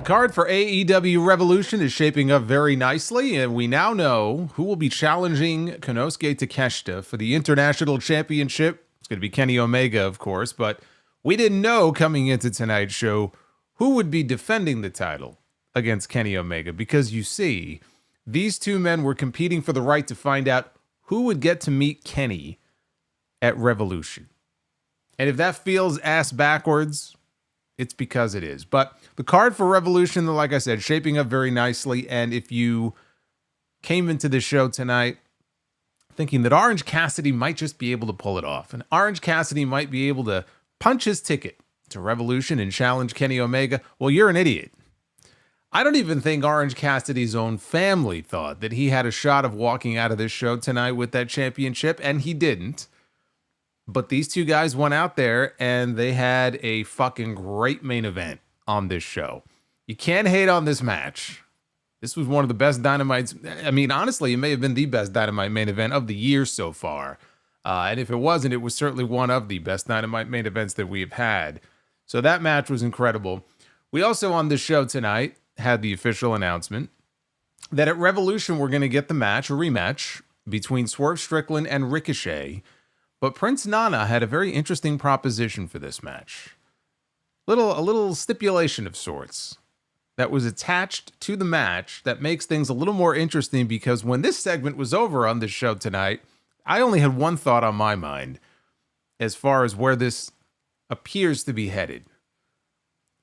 card for AEW Revolution is shaping up very nicely, and we now know who will be challenging Konosuke Takeshita for the International Championship. It's going to be Kenny Omega, of course, but we didn't know coming into tonight's show who would be defending the title against Kenny Omega, because you see, these two men were competing for the right to find out who would get to meet Kenny at Revolution. And if that feels ass backwards, it's because it is. But the card for Revolution, like I said, shaping up very nicely. And if you came into the show tonight thinking that Orange Cassidy might just be able to pull it off, and Orange Cassidy might be able to punch his ticket to Revolution and challenge Kenny Omega, well, you're an idiot. I don't even think Orange Cassidy's own family thought that he had a shot of walking out of this show tonight with that championship, and he didn't. But these two guys went out there and they had a fucking great main event on this show. You can't hate on this match. This was one of the best Dynamites. I mean, honestly, it may have been the best Dynamite main event of the year so far. And if it wasn't, it was certainly one of the best Dynamite main events that we have had. So that match was incredible. We also on this show tonight had the official announcement that at Revolution we're going to get the match, a rematch, between Swerve Strickland and Ricochet. But Prince Nana had a very interesting proposition for this match. A little stipulation of sorts that was attached to the match that makes things a little more interesting, because when this segment was over on this show tonight, I only had one thought on my mind as far as where this appears to be headed.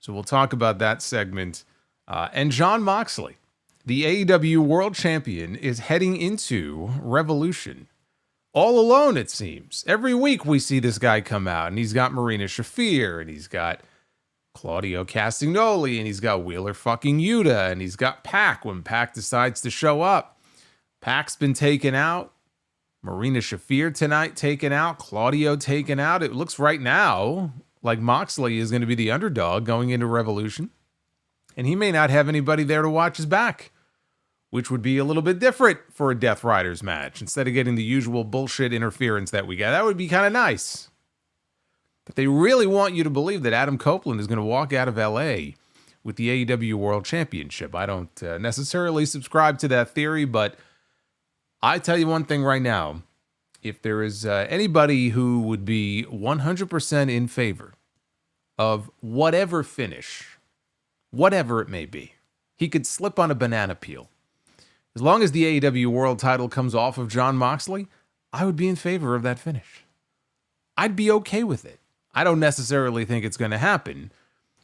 So we'll talk about that segment. And Jon Moxley, the AEW World Champion, is heading into Revolution. All alone, it seems. Every week we see this guy come out, and he's got Marina Shafir, and he's got Claudio Castagnoli, and he's got Wheeler fucking Yuta, and he's got Pac when Pac decides to show up. Pac's been taken out. Marina Shafir tonight taken out. Claudio taken out. It looks right now like Moxley is going to be the underdog going into Revolution, and he may not have anybody there to watch his back, which would be a little bit different for a Death Riders match. Instead of getting the usual bullshit interference that we got, that would be kind of nice. But they really want you to believe that Adam Copeland is going to walk out of LA with the AEW World Championship. I don't necessarily subscribe to that theory, but I tell you one thing right now. If there is anybody who would be 100% in favor of whatever finish, whatever it may be, he could slip on a banana peel. As long as the AEW World title comes off of Jon Moxley, I would be in favor of that finish. I'd be okay with it. I don't necessarily think it's going to happen,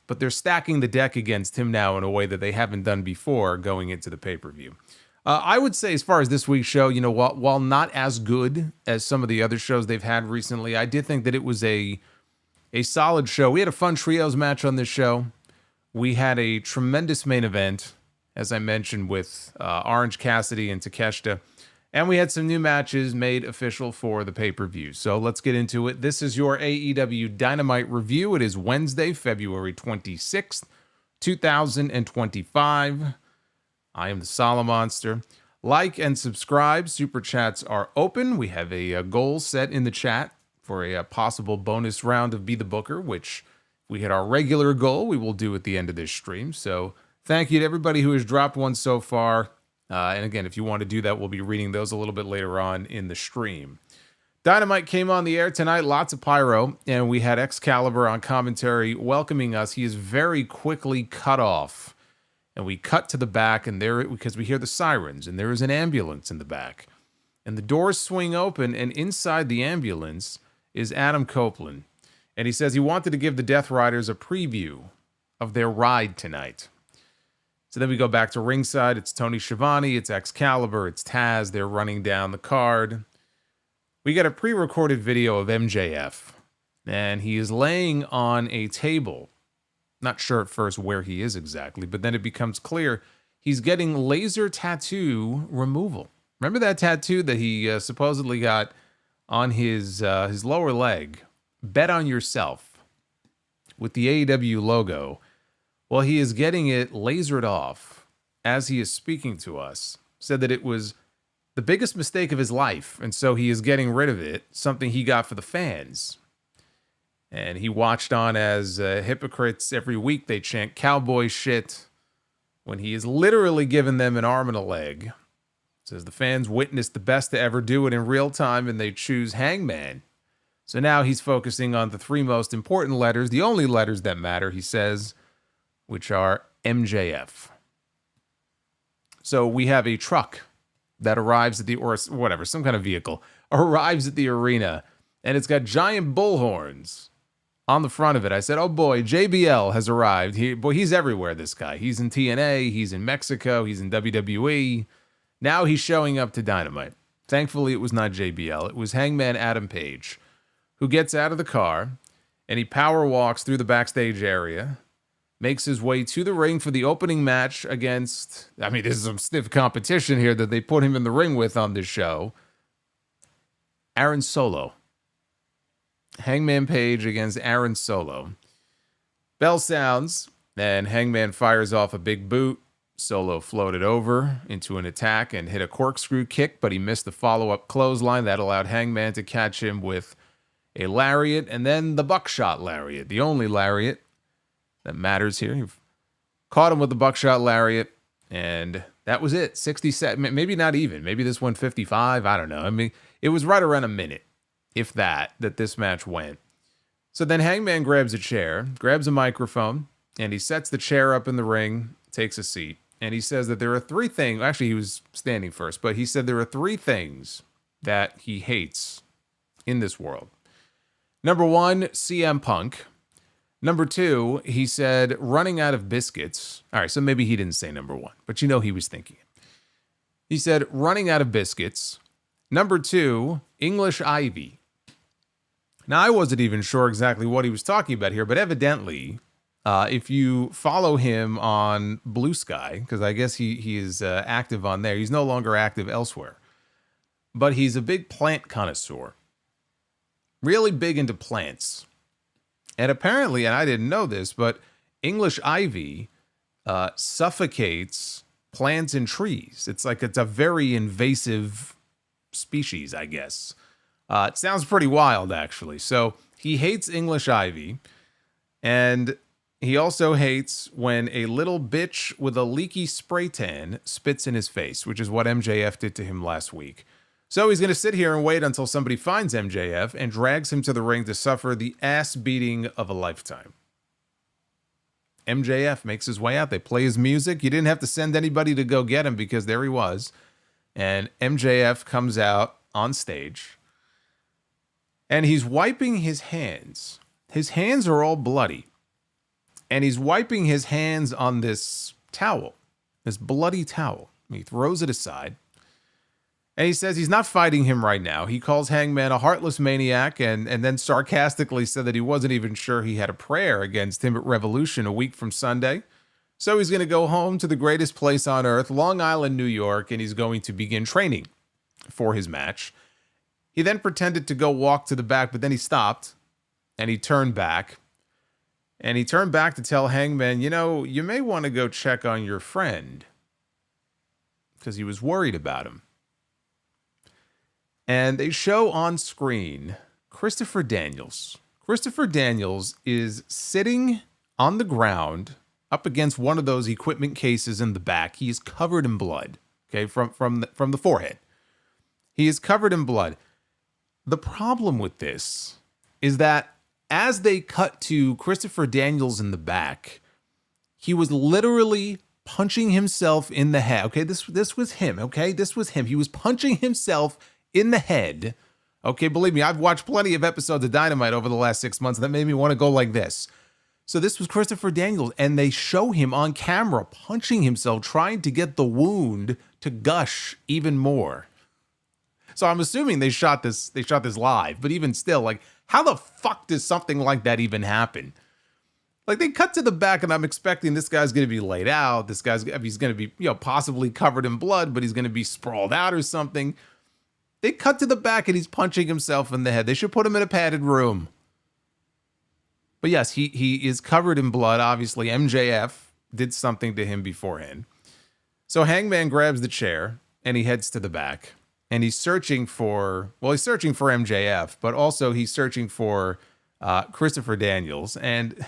but they're stacking the deck against him now in a way that they haven't done before going into the pay-per-view. I would say as far as this week's show, you know, while not as good as some of the other shows they've had recently, I did think that it was a solid show. We had a fun trios match on this show. We had a tremendous main event, as I mentioned, with Orange Cassidy and Takeshita. And we had some new matches made official for the pay-per-view. So let's get into it. This is your AEW Dynamite review. It is Wednesday, February 26th, 2025. I am the Solomonster. Like and subscribe. Super chats are open. We have a goal set in the chat for a possible bonus round of Be the Booker, which we hit our regular goal. We will do at the end of this stream. So thank you to everybody who has dropped one so far. And again, if you want to do that, we'll be reading those a little bit later on in the stream. Dynamite came on the air tonight, lots of pyro, and we had Excalibur on commentary welcoming us. He is very quickly cut off, and we cut to the back, and there, because we hear the sirens, and there is an ambulance in the back. And the doors swing open, and inside the ambulance is Adam Copeland. And he says he wanted to give the Death Riders a preview of their ride tonight. So then we go back to ringside. It's Tony Schiavone, it's Excalibur, it's Taz. They're running down the card. We get a pre-recorded video of MJF, and he is laying on a table. Not sure at first where he is exactly, but then it becomes clear he's getting laser tattoo removal. Remember that tattoo that he supposedly got on his lower leg? Bet on yourself with the AEW logo. Well, he is getting it lasered off as he is speaking to us. Said that it was the biggest mistake of his life, and so he is getting rid of it, something he got for the fans. And he watched on as hypocrites every week. They chant cowboy shit when he is literally giving them an arm and a leg. Says the fans witnessed the best to ever do it in real time, and they choose Hangman. So now he's focusing on the three most important letters, the only letters that matter, he says, which are MJF. So we have a truck that arrives at the, or whatever, some kind of vehicle, arrives at the arena, and it's got giant bullhorns on the front of it. I said, oh boy, JBL has arrived. He's everywhere, this guy. He's in TNA, he's in Mexico, he's in WWE. Now he's showing up to Dynamite. Thankfully, it was not JBL. It was Hangman Adam Page, who gets out of the car, and he power walks through the backstage area, makes his way to the ring for the opening match against, I mean, this is some stiff competition here that they put him in the ring with on this show, Aaron Solo. Hangman Page against Aaron Solo. Bell sounds, and Hangman fires off a big boot. Solo floated over into an attack and hit a corkscrew kick, but he missed the follow-up clothesline. That allowed Hangman to catch him with a lariat, and then the buckshot lariat, the only lariat that matters here. He caught him with the buckshot lariat, and that was it. 67, maybe not even. Maybe this went 55. I don't know. I mean, it was right around a minute, if that this match went. So then Hangman grabs a chair, grabs a microphone, and he sets the chair up in the ring, takes a seat. And he says that there are three things, actually he was standing first, but he said there are three things that he hates in this world. Number one, CM Punk. Number two, he said running out of biscuits. All right, so maybe he didn't say number one, but you know he was thinking it. He said running out of biscuits. Number two, English Ivy. Now, I wasn't even sure exactly what he was talking about here, but evidently, if you follow him on Blue Sky, because I guess he is active on there. He's no longer active elsewhere. But he's a big plant connoisseur. Really big into plants. And apparently, and I didn't know this, but English ivy suffocates plants and trees. It's a very invasive species, I guess. It sounds pretty wild, actually. So he hates English ivy. And he also hates when a little bitch with a leaky spray tan spits in his face, which is what MJF did to him last week. So he's going to sit here and wait until somebody finds MJF and drags him to the ring to suffer the ass beating of a lifetime. MJF makes his way out. They play his music. You didn't have to send anybody to go get him because there he was. And MJF comes out on stage. And he's wiping his hands. His hands are all bloody. And he's wiping his hands on this towel, this bloody towel. He throws it aside. And he says he's not fighting him right now. He calls Hangman a heartless maniac and then sarcastically said that he wasn't even sure he had a prayer against him at Revolution a week from Sunday. So he's going to go home to the greatest place on earth, Long Island, New York, and he's going to begin training for his match. He then pretended to go walk to the back, but then he stopped and he turned back. And he turned back to tell Hangman, you know, you may want to go check on your friend because he was worried about him. And they show on screen Christopher Daniels. Christopher Daniels is sitting on the ground up against one of those equipment cases in the back. He is covered in blood, okay, from the forehead. He is covered in blood. The problem with this is that as they cut to Christopher Daniels in the back, he was literally punching himself in the head. Okay, this was him, okay? This was him. He was punching himself in the head. Okay, believe me, I've watched plenty of episodes of Dynamite over the last 6 months that made me want to go like this. So this was Christopher Daniels, and they show him on camera punching himself, trying to get the wound to gush even more. So I'm assuming they shot this live, but even still, like, how the fuck does something like that even happen? Like, they cut to the back, and I'm expecting this guy's going to be laid out. He's going to be, possibly covered in blood, but he's going to be sprawled out or something. They cut to the back, and he's punching himself in the head. They should put him in a padded room. But yes, he is covered in blood. Obviously, MJF did something to him beforehand. So Hangman grabs the chair, and he heads to the back. And he's searching for MJF, but also he's searching for Christopher Daniels. And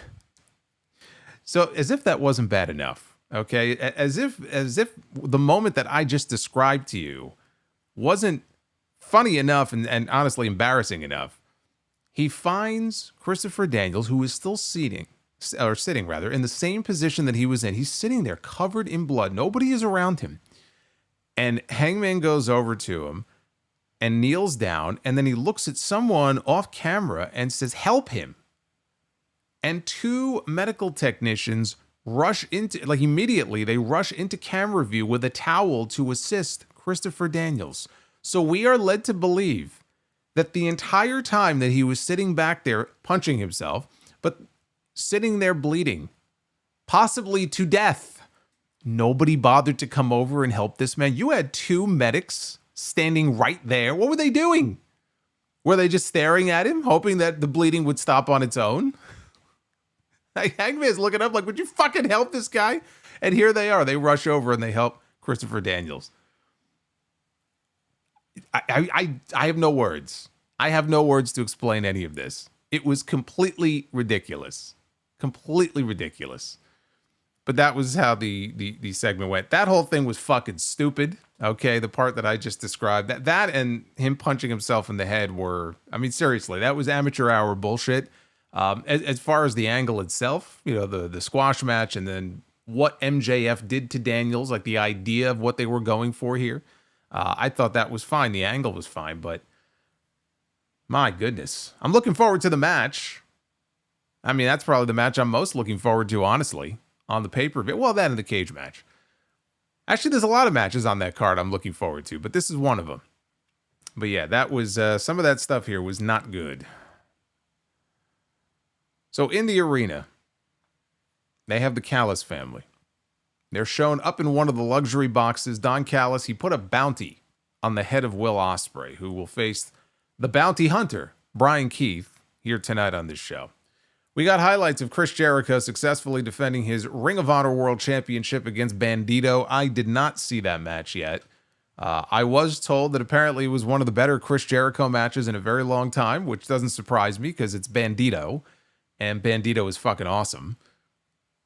so as if that wasn't bad enough, Okay, as if the moment that I just described to you wasn't funny enough and honestly embarrassing enough. He finds Christopher Daniels, who is still sitting in the same position that he was in. He's sitting there covered in blood. Nobody is around him. And Hangman goes over to him and kneels down, and then he looks at someone off camera and says, "Help him." And two medical technicians rush into, like immediately, they rush into camera view with a towel to assist Christopher Daniels. So we are led to believe that the entire time that he was sitting back there punching himself, but sitting there bleeding, possibly to death, nobody bothered to come over and help this man. You had two medics standing right there. What were they doing? Were they just staring at him, hoping that the bleeding would stop on its own? Like, Hangman's looking up like, would you fucking help this guy? And here they are. They rush over and they help Christopher Daniels. I have no words. I have no words to explain any of this. It was completely ridiculous. Completely ridiculous. But that was how the segment went. That whole thing was fucking stupid. Okay, the part that I just described, that and him punching himself in the head were, I mean, seriously, that was amateur hour bullshit. As far as the angle itself, you know, the squash match and then what MJF did to Daniels, like the idea of what they were going for here, I thought that was fine. The angle was fine, but my goodness. I'm looking forward to the match. I mean, that's probably the match I'm most looking forward to, honestly, on the pay-per-view. Well, that and the cage match. Actually, there's a lot of matches on that card I'm looking forward to, but this is one of them. But yeah, that was, some of that stuff here was not good. So in the arena, they have the Callis family. They're shown up in one of the luxury boxes. Don Callis, he put a bounty on the head of Will Ospreay, who will face the bounty hunter, Bryan Keith, here tonight on this show. We got highlights of Chris Jericho successfully defending his Ring of Honor World Championship against Bandito. I did not see that match yet. I was told that apparently it was one of the better Chris Jericho matches in a very long time, which doesn't surprise me because it's Bandito. And Bandito is fucking awesome.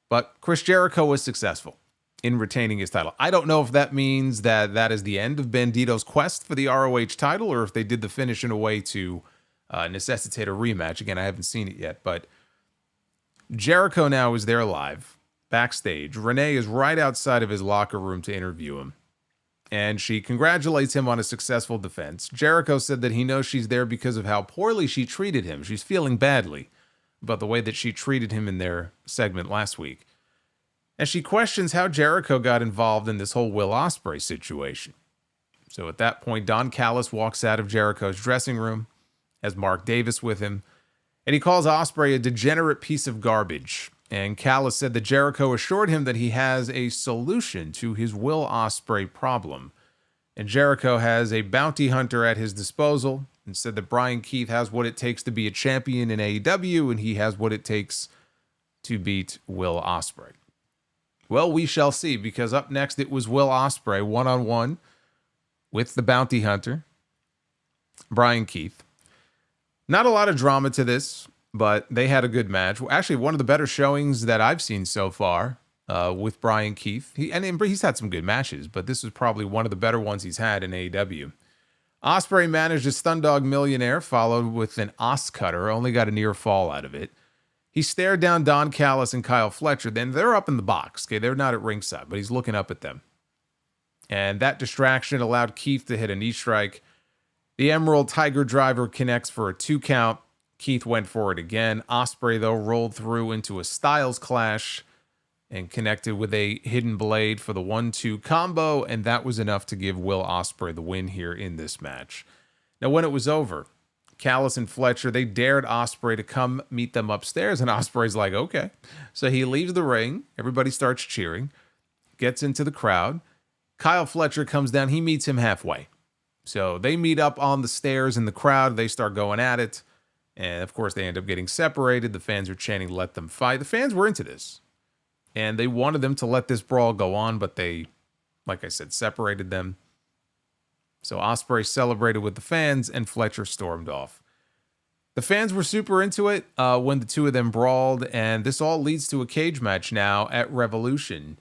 But Chris Jericho was successful in retaining his title. I don't know if that means that that is the end of Bandito's quest for the ROH title, or if they did the finish in a way to necessitate a rematch. Again, I haven't seen it yet, but Jericho now is there live, backstage. Renee is right outside of his locker room to interview him, and she congratulates him on a successful defense. Jericho said that he knows she's there because of how poorly she treated him. She's feeling badly about the way that she treated him in their segment last week. And she questions how Jericho got involved in this whole Will Ospreay situation. So at that point, Don Callis walks out of Jericho's dressing room, has Mark Davis with him, and he calls Ospreay a degenerate piece of garbage. And Callis said that Jericho assured him that he has a solution to his Will Ospreay problem. And Jericho has a bounty hunter at his disposal, and said that Bryan Keith has what it takes to be a champion in AEW, and he has what it takes to beat Will Ospreay. Well, we shall see, because up next it was Will Ospreay one-on-one with the bounty hunter, Bryan Keith. Not a lot of drama to this, but they had a good match. Actually, one of the better showings that I've seen so far with Bryan Keith. He's had some good matches, but this was probably one of the better ones he's had in AEW. Ospreay managed a Stundog Millionaire, followed with an Os Cutter, only got a near fall out of it. He stared down Don Callis and Kyle Fletcher. Then they're up in the box. Okay, they're not at ringside, but he's looking up at them. And that distraction allowed Keith to hit a knee strike. The Emerald Tiger Driver connects for a 2 count. Keith went for it again. Ospreay, though, rolled through into a Styles Clash and connected with a Hidden Blade for the 1-2 combo, and that was enough to give Will Ospreay the win here in this match. Now, when it was over, Callis and Fletcher, they dared Ospreay to come meet them upstairs, and Ospreay's like, okay. So he leaves the ring. Everybody starts cheering, gets into the crowd. Kyle Fletcher comes down. He meets him halfway. So they meet up on the stairs in the crowd. They start going at it. And, of course, they end up getting separated. The fans are chanting, let them fight. The fans were into this. And they wanted them to let this brawl go on, but they, like I said, separated them. So Ospreay celebrated with the fans, and Fletcher stormed off. The fans were super into it when the two of them brawled, and this all leads to a cage match now at Revolution.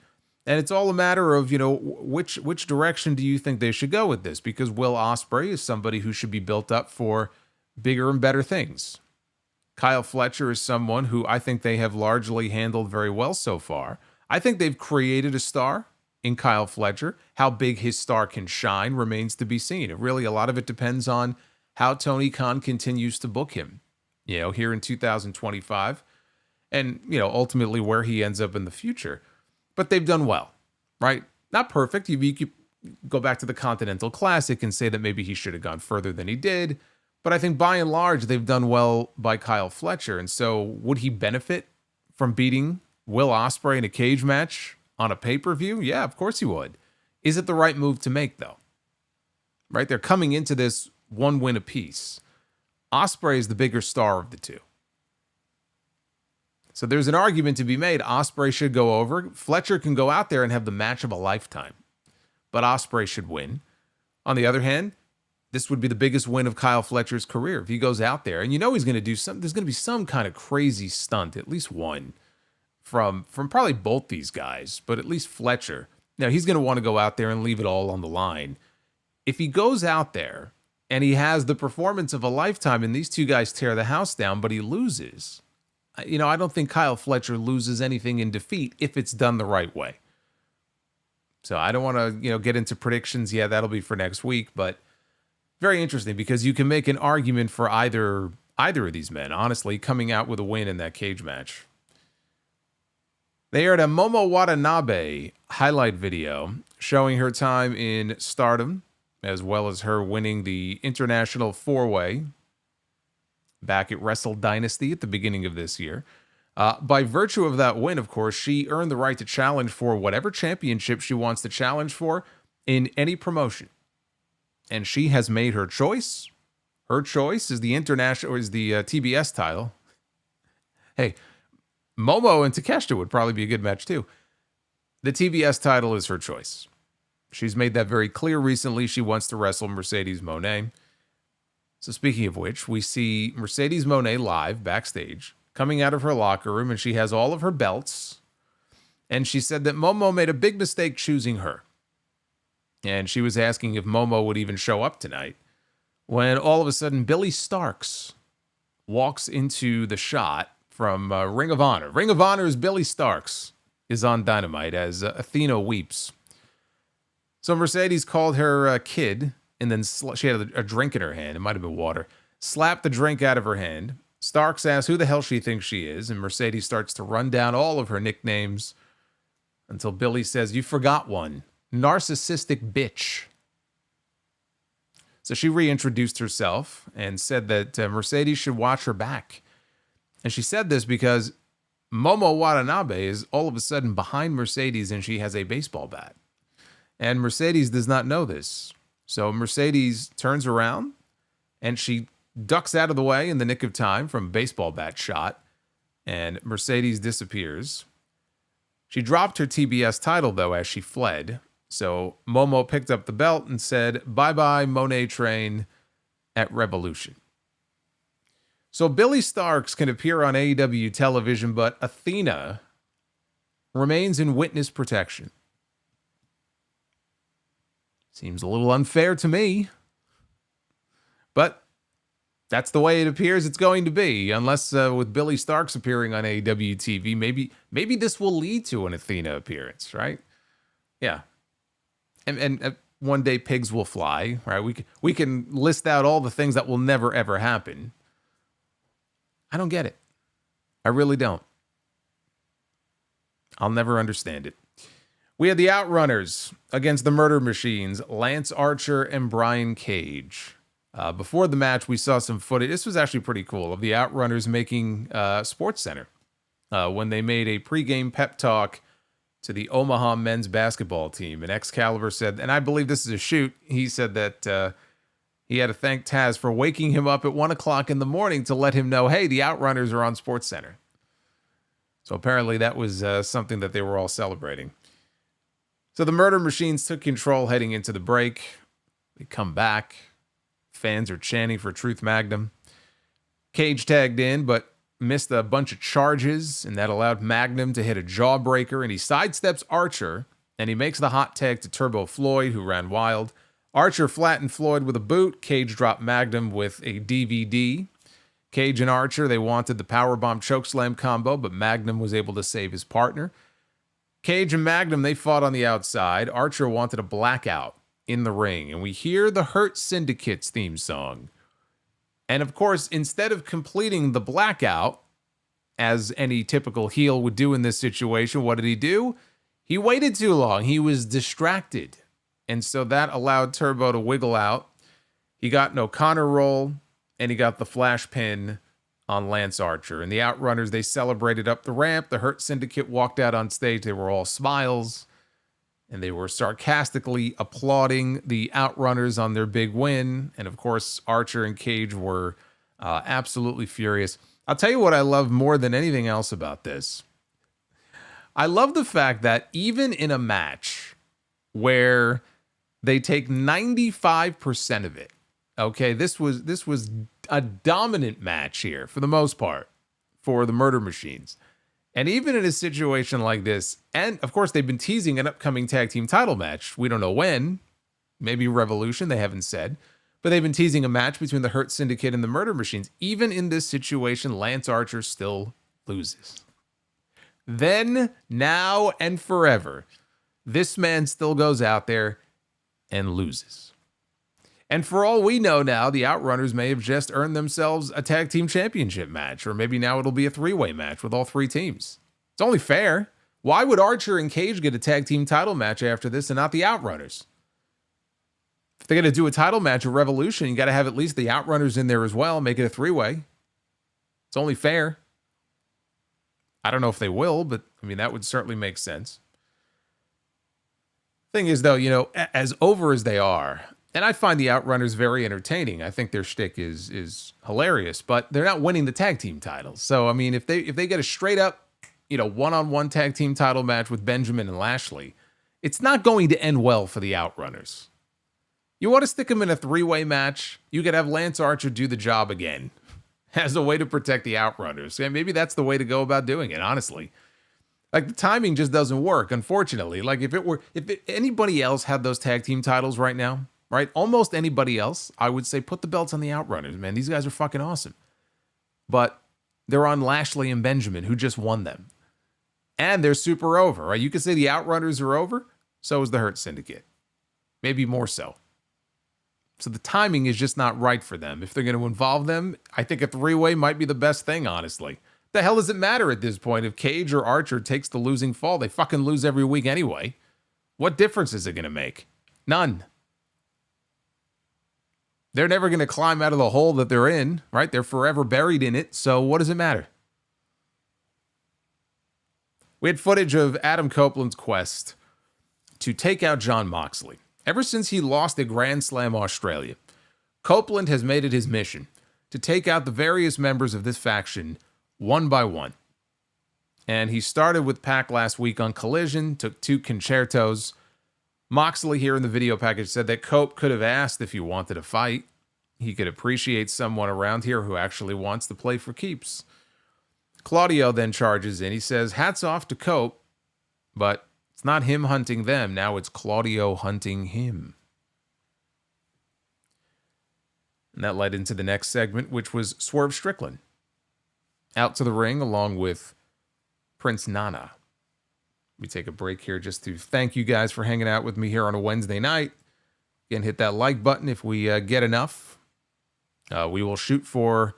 And it's all a matter of, which direction do you think they should go with this? Because Will Ospreay is somebody who should be built up for bigger and better things. Kyle Fletcher is someone who I think they have largely handled very well so far. I think they've created a star in Kyle Fletcher. How big his star can shine remains to be seen. A lot of it depends on how Tony Khan continues to book him, here in 2025, and, ultimately where he ends up in the future. But they've done well, right? Not perfect. You could go back to the Continental Classic and say that maybe he should have gone further than he did. But I think by and large, they've done well by Kyle Fletcher. And so would he benefit from beating Will Ospreay in a cage match on a pay-per-view? Yeah, of course he would. Is it the right move to make, though? Right? They're coming into this one win apiece. Ospreay is the bigger star of the two. So there's an argument to be made. Ospreay should go over. Fletcher can go out there and have the match of a lifetime. But Ospreay should win. On the other hand, this would be the biggest win of Kyle Fletcher's career. If he goes out there, and he's going to do something, there's going to be some kind of crazy stunt, at least one, from probably both these guys, but at least Fletcher. Now, he's going to want to go out there and leave it all on the line. If he goes out there and he has the performance of a lifetime and these two guys tear the house down, but he loses, I don't think Kyle Fletcher loses anything in defeat if it's done the right way. So I don't want to, get into predictions. Yeah, that'll be for next week, but very interesting because you can make an argument for either of these men, honestly, coming out with a win in that cage match. They aired a Momo Watanabe highlight video showing her time in Stardom, as well as her winning the International 4-Way back at Wrestle Dynasty at the beginning of this year. By virtue of that win, of course, she earned the right to challenge for whatever championship she wants to challenge for in any promotion. And she has made her choice. Her choice is the TBS title. Hey, Momo and Takeshita would probably be a good match too. The TBS title is her choice. She's made that very clear recently. She wants to wrestle Mercedes Mone. So speaking of which, we see Mercedes Mone live backstage, coming out of her locker room, and she has all of her belts. And she said that Momo made a big mistake choosing her. And she was asking if Momo would even show up tonight, when all of a sudden Billy Starks walks into the shot from Ring of Honor. Ring of Honor's Billy Starks is on Dynamite as Athena weeps. So Mercedes called her a kid, and then she had a drink in her hand. It might have been water. Slapped the drink out of her hand. Starks asks who the hell she thinks she is, and Mercedes starts to run down all of her nicknames until Billy says, "You forgot one. Narcissistic bitch." So she reintroduced herself and said that Mercedes should watch her back. And she said this because Momo Watanabe is all of a sudden behind Mercedes and she has a baseball bat. And Mercedes does not know this. So Mercedes turns around and she ducks out of the way in the nick of time from a baseball bat shot. And Mercedes disappears. She dropped her TBS title, though, as she fled. So Momo picked up the belt and said, "Bye-bye, Monet Train," at Revolution. So Billy Starks can appear on AEW television, but Athena remains in witness protection. Seems a little unfair to me. But that's the way it appears it's going to be, unless with Billy Starks appearing on AEW TV, maybe this will lead to an Athena appearance, right? Yeah. And one day pigs will fly, right? We can list out all the things that will never, ever happen. I don't get it. I really don't. I'll never understand it. We had the Outrunners against the Murder Machines, Lance Archer and Brian Cage. Before the match, we saw some footage. This was actually pretty cool, of the Outrunners making Sports Center when they made a pregame pep talk to the Omaha men's basketball team. And Excalibur said, and I believe this is a shoot, he said that he had to thank Taz for waking him up at 1 o'clock in the morning to let him know, hey, the Outrunners are on Sports Center. So apparently that was something that they were all celebrating. So the Murder Machines took control heading into the break. They come back. Fans are chanting for Truth Magnum. Cage tagged in, but missed a bunch of charges, and that allowed Magnum to hit a jawbreaker, and he sidesteps Archer and he makes the hot tag to Turbo Floyd, who ran wild. Archer flattened Floyd with a boot. Cage dropped Magnum with a DVD. Cage and Archer, they wanted the powerbomb chokeslam combo, but Magnum was able to save his partner. Cage and Magnum, they fought on the outside. Archer wanted a blackout in the ring, and we hear the Hurt Syndicate's theme song. And of course, instead of completing the blackout, as any typical heel would do in this situation, what did he do? He waited too long. He was distracted. And so that allowed Turbo to wiggle out. He got an O'Connor roll, and he got the flash pin on Lance Archer. And the Outrunners, they celebrated up the ramp. The Hurt Syndicate walked out on stage. They were all smiles, and they were sarcastically applauding the Outrunners on their big win. And of course, Archer and Cage were absolutely furious. I'll tell you what I love more than anything else about this. I love the fact that even in a match where they take 95% of it, okay, this was a dominant match here for the most part for the Murder Machines. And even in a situation like this, and of course they've been teasing an upcoming tag team title match. We don't know when, maybe Revolution, they haven't said. But they've been teasing a match between the Hurt Syndicate and the Murder Machines. Even in this situation, Lance Archer still loses. Then, now, and forever, this man still goes out there and loses. And for all we know now, the Outrunners may have just earned themselves a tag team championship match, or maybe now it'll be a three-way match with all three teams. It's only fair. Why would Archer and Cage get a tag team title match after this and not the Outrunners? If they're going to do a title match at Revolution, you got to have at least the Outrunners in there as well, make it a three-way. It's only fair. I don't know if they will, but I mean, that would certainly make sense. Thing is, though, you know, as over as they are, and I find the Outrunners very entertaining. I think their shtick is hilarious, but they're not winning the tag team titles. So, I mean, if they get a straight up, you know, one-on-one tag team title match with Benjamin and Lashley, it's not going to end well for the Outrunners. You want to stick them in a three-way match, you could have Lance Archer do the job again as a way to protect the Outrunners. And maybe that's the way to go about doing it, honestly. Like, the timing just doesn't work, unfortunately. Like, if anybody else had those tag team titles right now, right? Almost anybody else, I would say put the belts on the Outrunners, man. These guys are fucking awesome. But they're on Lashley and Benjamin, who just won them. And they're super over, right? You could say the Outrunners are over. So is the Hurt Syndicate. Maybe more so. So the timing is just not right for them. If they're going to involve them, I think a three-way might be the best thing, honestly. The hell does it matter at this point? If Cage or Archer takes the losing fall, they fucking lose every week anyway. What difference is it going to make? None. They're never going to climb out of the hole that they're in, right? They're forever buried in it, so what does it matter? We had footage of Adam Copeland's quest to take out Jon Moxley. Ever since he lost at Grand Slam Australia, Copeland has made it his mission to take out the various members of this faction one by one. And he started with Pac last week on Collision, took 2 concertos. Moxley here in the video package said that Cope could have asked if he wanted a fight. He could appreciate someone around here who actually wants to play for keeps. Claudio then charges in. He says, hats off to Cope, but it's not him hunting them. Now it's Claudio hunting him. And that led into the next segment, which was Swerve Strickland out to the ring along with Prince Nana. Let me take a break here just to thank you guys for hanging out with me here on a Wednesday night. Again, hit that like button if we get enough. We will shoot for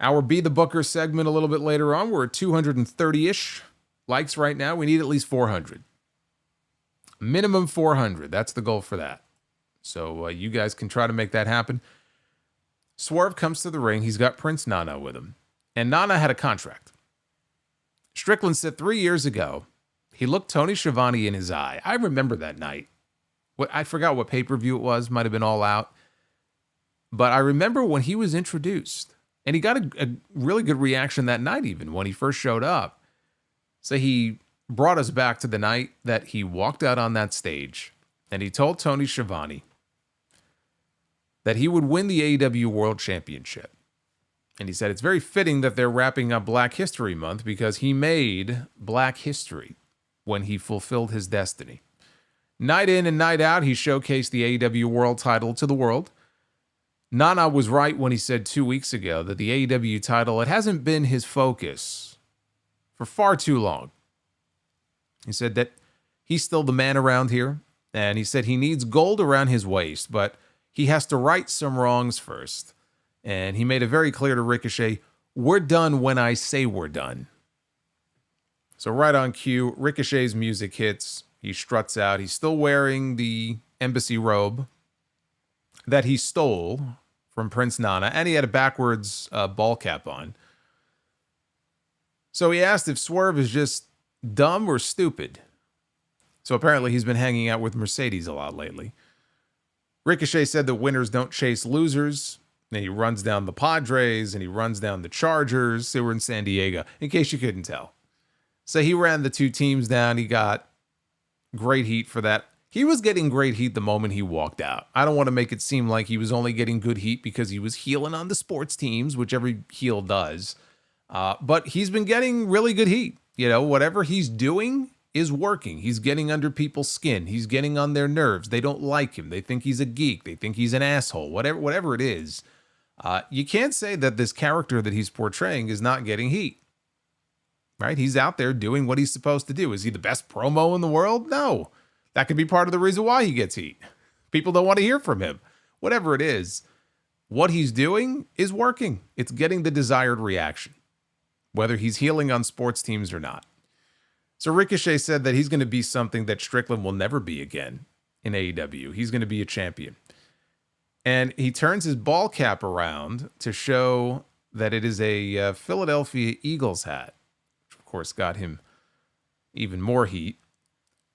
our Be the Booker segment a little bit later on. We're at 230-ish likes right now. We need at least 400. Minimum 400. That's the goal for that. So you guys can try to make that happen. Swerve comes to the ring. He's got Prince Nana with him. And Nana had a contract. Strickland said 3 years ago, he looked Tony Schiavone in his eye. I remember that night. I forgot what pay-per-view it was. Might have been All Out. But I remember when he was introduced. And he got a really good reaction that night even when he first showed up. So he brought us back to the night that he walked out on that stage. And he told Tony Schiavone that he would win the AEW World Championship. And he said it's very fitting that they're wrapping up Black History Month because he made Black history when he fulfilled his destiny. Night in and night out, he showcased the AEW World title to the world. Nana was right when he said 2 weeks ago that the AEW title, it hasn't been his focus for far too long. He said that he's still the man around here, and he said he needs gold around his waist, but he has to right some wrongs first. And he made it very clear to Ricochet, we're done when I say we're done. So right on cue, Ricochet's music hits. He struts out. He's still wearing the embassy robe that he stole from Prince Nana, and he had a backwards ball cap on. So he asked if Swerve is just dumb or stupid. So apparently he's been hanging out with Mercedes a lot lately. Ricochet said that winners don't chase losers. And he runs down the Padres and he runs down the Chargers. They were in San Diego, in case you couldn't tell. So he ran the two teams down. He got great heat for that. He was getting great heat the moment he walked out. I don't want to make it seem like he was only getting good heat because he was heeling on the sports teams, which every heel does. But he's been getting really good heat. You know, whatever he's doing is working. He's getting under people's skin. He's getting on their nerves. They don't like him. They think he's a geek. They think he's an asshole. Whatever it is. You can't say that this character that he's portraying is not getting heat. Right? He's out there doing what he's supposed to do. Is he the best promo in the world? No. That could be part of the reason why he gets heat. People don't want to hear from him. Whatever it is, what he's doing is working. It's getting the desired reaction, whether he's healing on sports teams or not. So Ricochet said that he's going to be something that Strickland will never be again in AEW. He's going to be a champion. And he turns his ball cap around to show that it is a Philadelphia Eagles hat, which of course got him even more heat.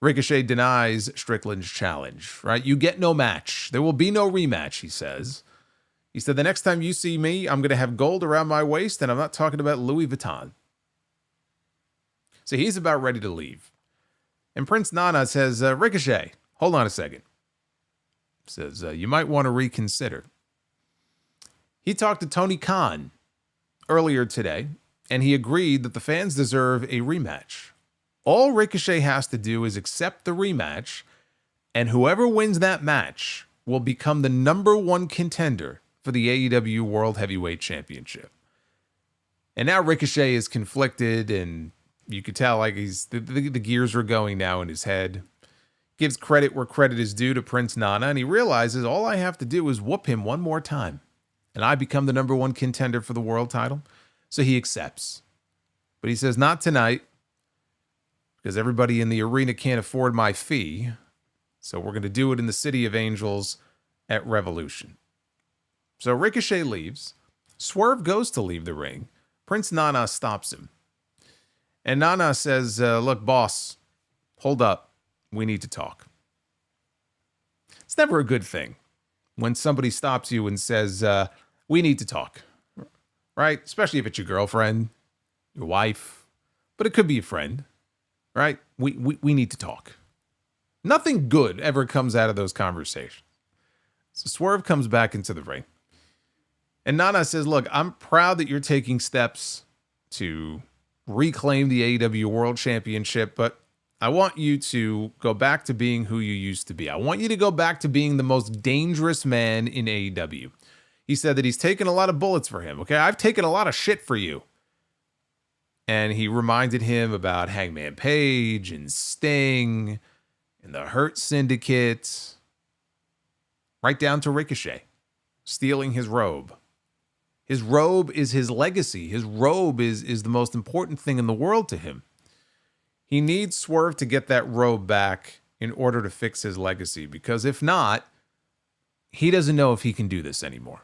Ricochet denies Strickland's challenge, right? You get no match. There will be no rematch, he says. He said, the next time you see me, I'm going to have gold around my waist, and I'm not talking about Louis Vuitton. So he's about ready to leave. And Prince Nana says, Ricochet, hold on a second. Says, you might want to reconsider. He talked to Tony Khan earlier today, and he agreed that the fans deserve a rematch. All Ricochet has to do is accept the rematch, and whoever wins that match will become the number one contender for the AEW World Heavyweight Championship. And now Ricochet is conflicted, and you could tell like the gears are going now in his head. Gives credit where credit is due to Prince Nana, and he realizes all I have to do is whoop him one more time, and I become the number one contender for the world title. So he accepts. But he says, not tonight, because everybody in the arena can't afford my fee. So we're going to do it in the City of Angels at Revolution. So Ricochet leaves. Swerve goes to leave the ring. Prince Nana stops him. And Nana says, look, boss, hold up. We need to talk. It's never a good thing when somebody stops you and says, we need to talk. Right? Especially if it's your girlfriend, your wife, but it could be a friend. Right? We need to talk. Nothing good ever comes out of those conversations. So Swerve comes back into the ring. And Nana says, look, I'm proud that you're taking steps to reclaim the AEW World Championship, but I want you to go back to being who you used to be. I want you to go back to being the most dangerous man in AEW. He said that he's taken a lot of bullets for him. Okay, I've taken a lot of shit for you. And he reminded him about Hangman Page and Sting and the Hurt Syndicate, right down to Ricochet, stealing his robe. His robe is his legacy. His robe is the most important thing in the world to him. He needs Swerve to get that robe back in order to fix his legacy, because if not, he doesn't know if he can do this anymore.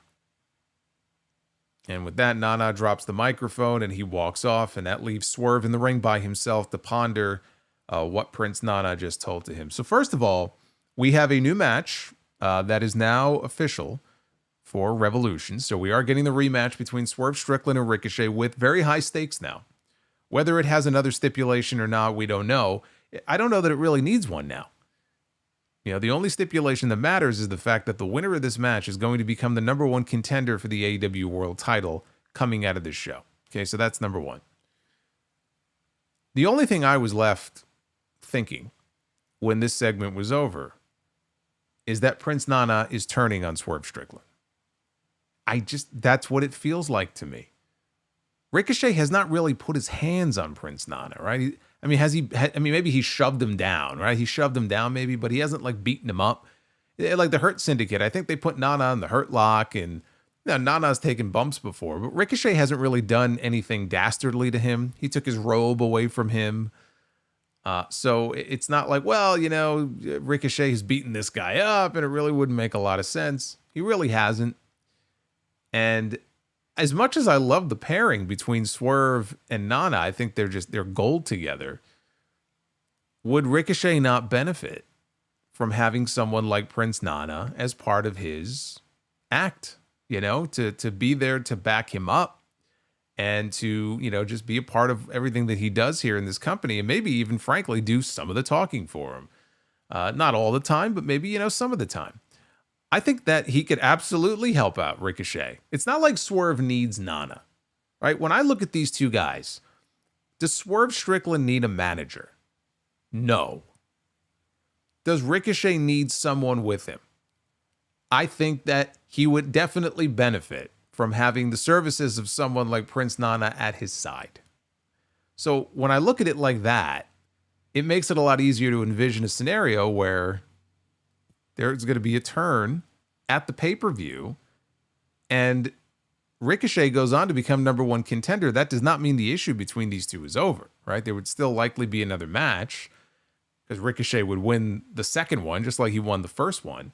And with that, Nana drops the microphone and he walks off, and that leaves Swerve in the ring by himself to ponder what Prince Nana just told to him. So first of all, we have a new match that is now official for Revolution. So we are getting the rematch between Swerve Strickland and Ricochet with very high stakes now. Whether it has another stipulation or not, we don't know. I don't know that it really needs one now. You know, the only stipulation that matters is the fact that the winner of this match is going to become the number one contender for the AEW World title coming out of this show. Okay, so that's number one. The only thing I was left thinking when this segment was over is that Prince Nana is turning on Swerve Strickland. That's what it feels like to me. Ricochet has not really put his hands on Prince Nana, right? Maybe he shoved him down, right? He shoved him down maybe, but he hasn't like beaten him up. Like the Hurt Syndicate, I think they put Nana on the Hurt Lock, and Nana's taken bumps before, but Ricochet hasn't really done anything dastardly to him. He took his robe away from him. So it's not like, Ricochet has beaten this guy up, and it really wouldn't make a lot of sense. He really hasn't. And as much as I love the pairing between Swerve and Nana, I think they're gold together. Would Ricochet not benefit from having someone like Prince Nana as part of his act, to be there to back him up and to, just be a part of everything that he does here in this company, and maybe even, frankly, do some of the talking for him. Not all the time, but maybe, some of the time. I think that he could absolutely help out Ricochet. It's not like Swerve needs Nana, right? When I look at these two guys, does Swerve Strickland need a manager? No. Does Ricochet need someone with him? I think that he would definitely benefit from having the services of someone like Prince Nana at his side. So when I look at it like that, it makes it a lot easier to envision a scenario where there's going to be a turn at the pay-per-view and Ricochet goes on to become number one contender. That does not mean the issue between these two is over, right? There would still likely be another match because Ricochet would win the second one just like he won the first one.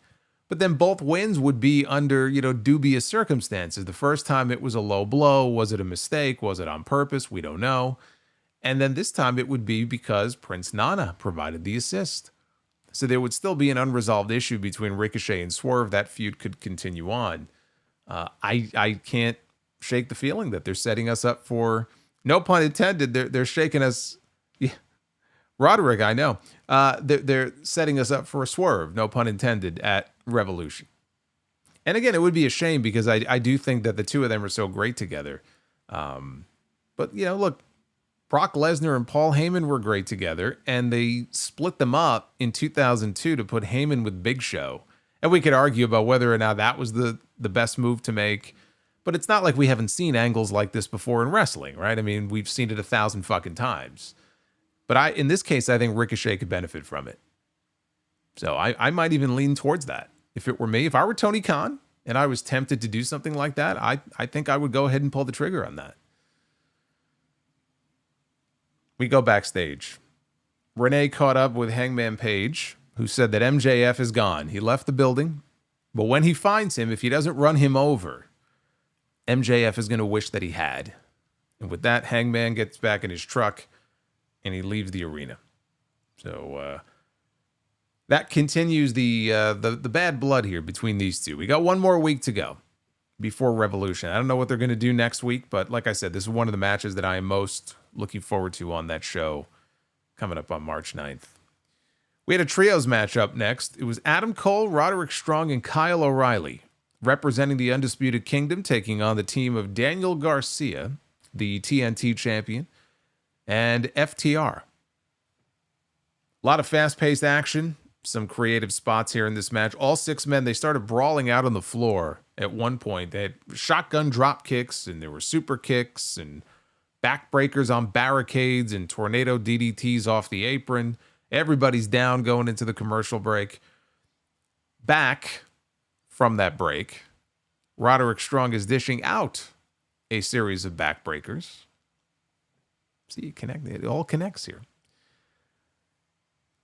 But then both wins would be under, dubious circumstances. The first time it was a low blow. Was it a mistake? Was it on purpose? We don't know. And then this time it would be because Prince Nana provided the assist. So there would still be an unresolved issue between Ricochet and Swerve. That feud could continue on. I can't shake the feeling that they're setting us up for, no pun intended, they're shaking us. Yeah. Roderick, I know. They're setting us up for a swerve, no pun intended, at Revolution. And again, it would be a shame because I do think that the two of them are so great together. But, look, Brock Lesnar and Paul Heyman were great together, and they split them up in 2002 to put Heyman with Big Show. And we could argue about whether or not that was the best move to make. But it's not like we haven't seen angles like this before in wrestling, right? I mean, we've seen it 1,000 fucking times. But in this case, I think Ricochet could benefit from it. So I might even lean towards that. If it were me, if I were Tony Khan and I was tempted to do something like that, I think I would go ahead and pull the trigger on that. We go backstage. Renee caught up with Hangman Page, who said that MJF is gone. He left the building, but when he finds him, if he doesn't run him over, MJF is going to wish that he had. And with that, Hangman gets back in his truck and he leaves the arena. So that continues the bad blood here between these two. We got one more week to go before Revolution. I don't know what they're going to do next week, but like I said, this is one of the matches that I am most looking forward to on that show coming up on March 9th. We had a trios match up next. It was Adam Cole, Roderick Strong, and Kyle O'Reilly representing the Undisputed Kingdom, taking on the team of Daniel Garcia, the TNT champion, and FTR. A lot of fast-paced action, some creative spots here in this match. All six men, they started brawling out on the floor at one point. They had shotgun drop kicks, and there were super kicks, and backbreakers on barricades, and tornado DDTs off the apron. Everybody's down going into the commercial break. Back from that break, Roderick Strong is dishing out a series of backbreakers. See, it all connects here.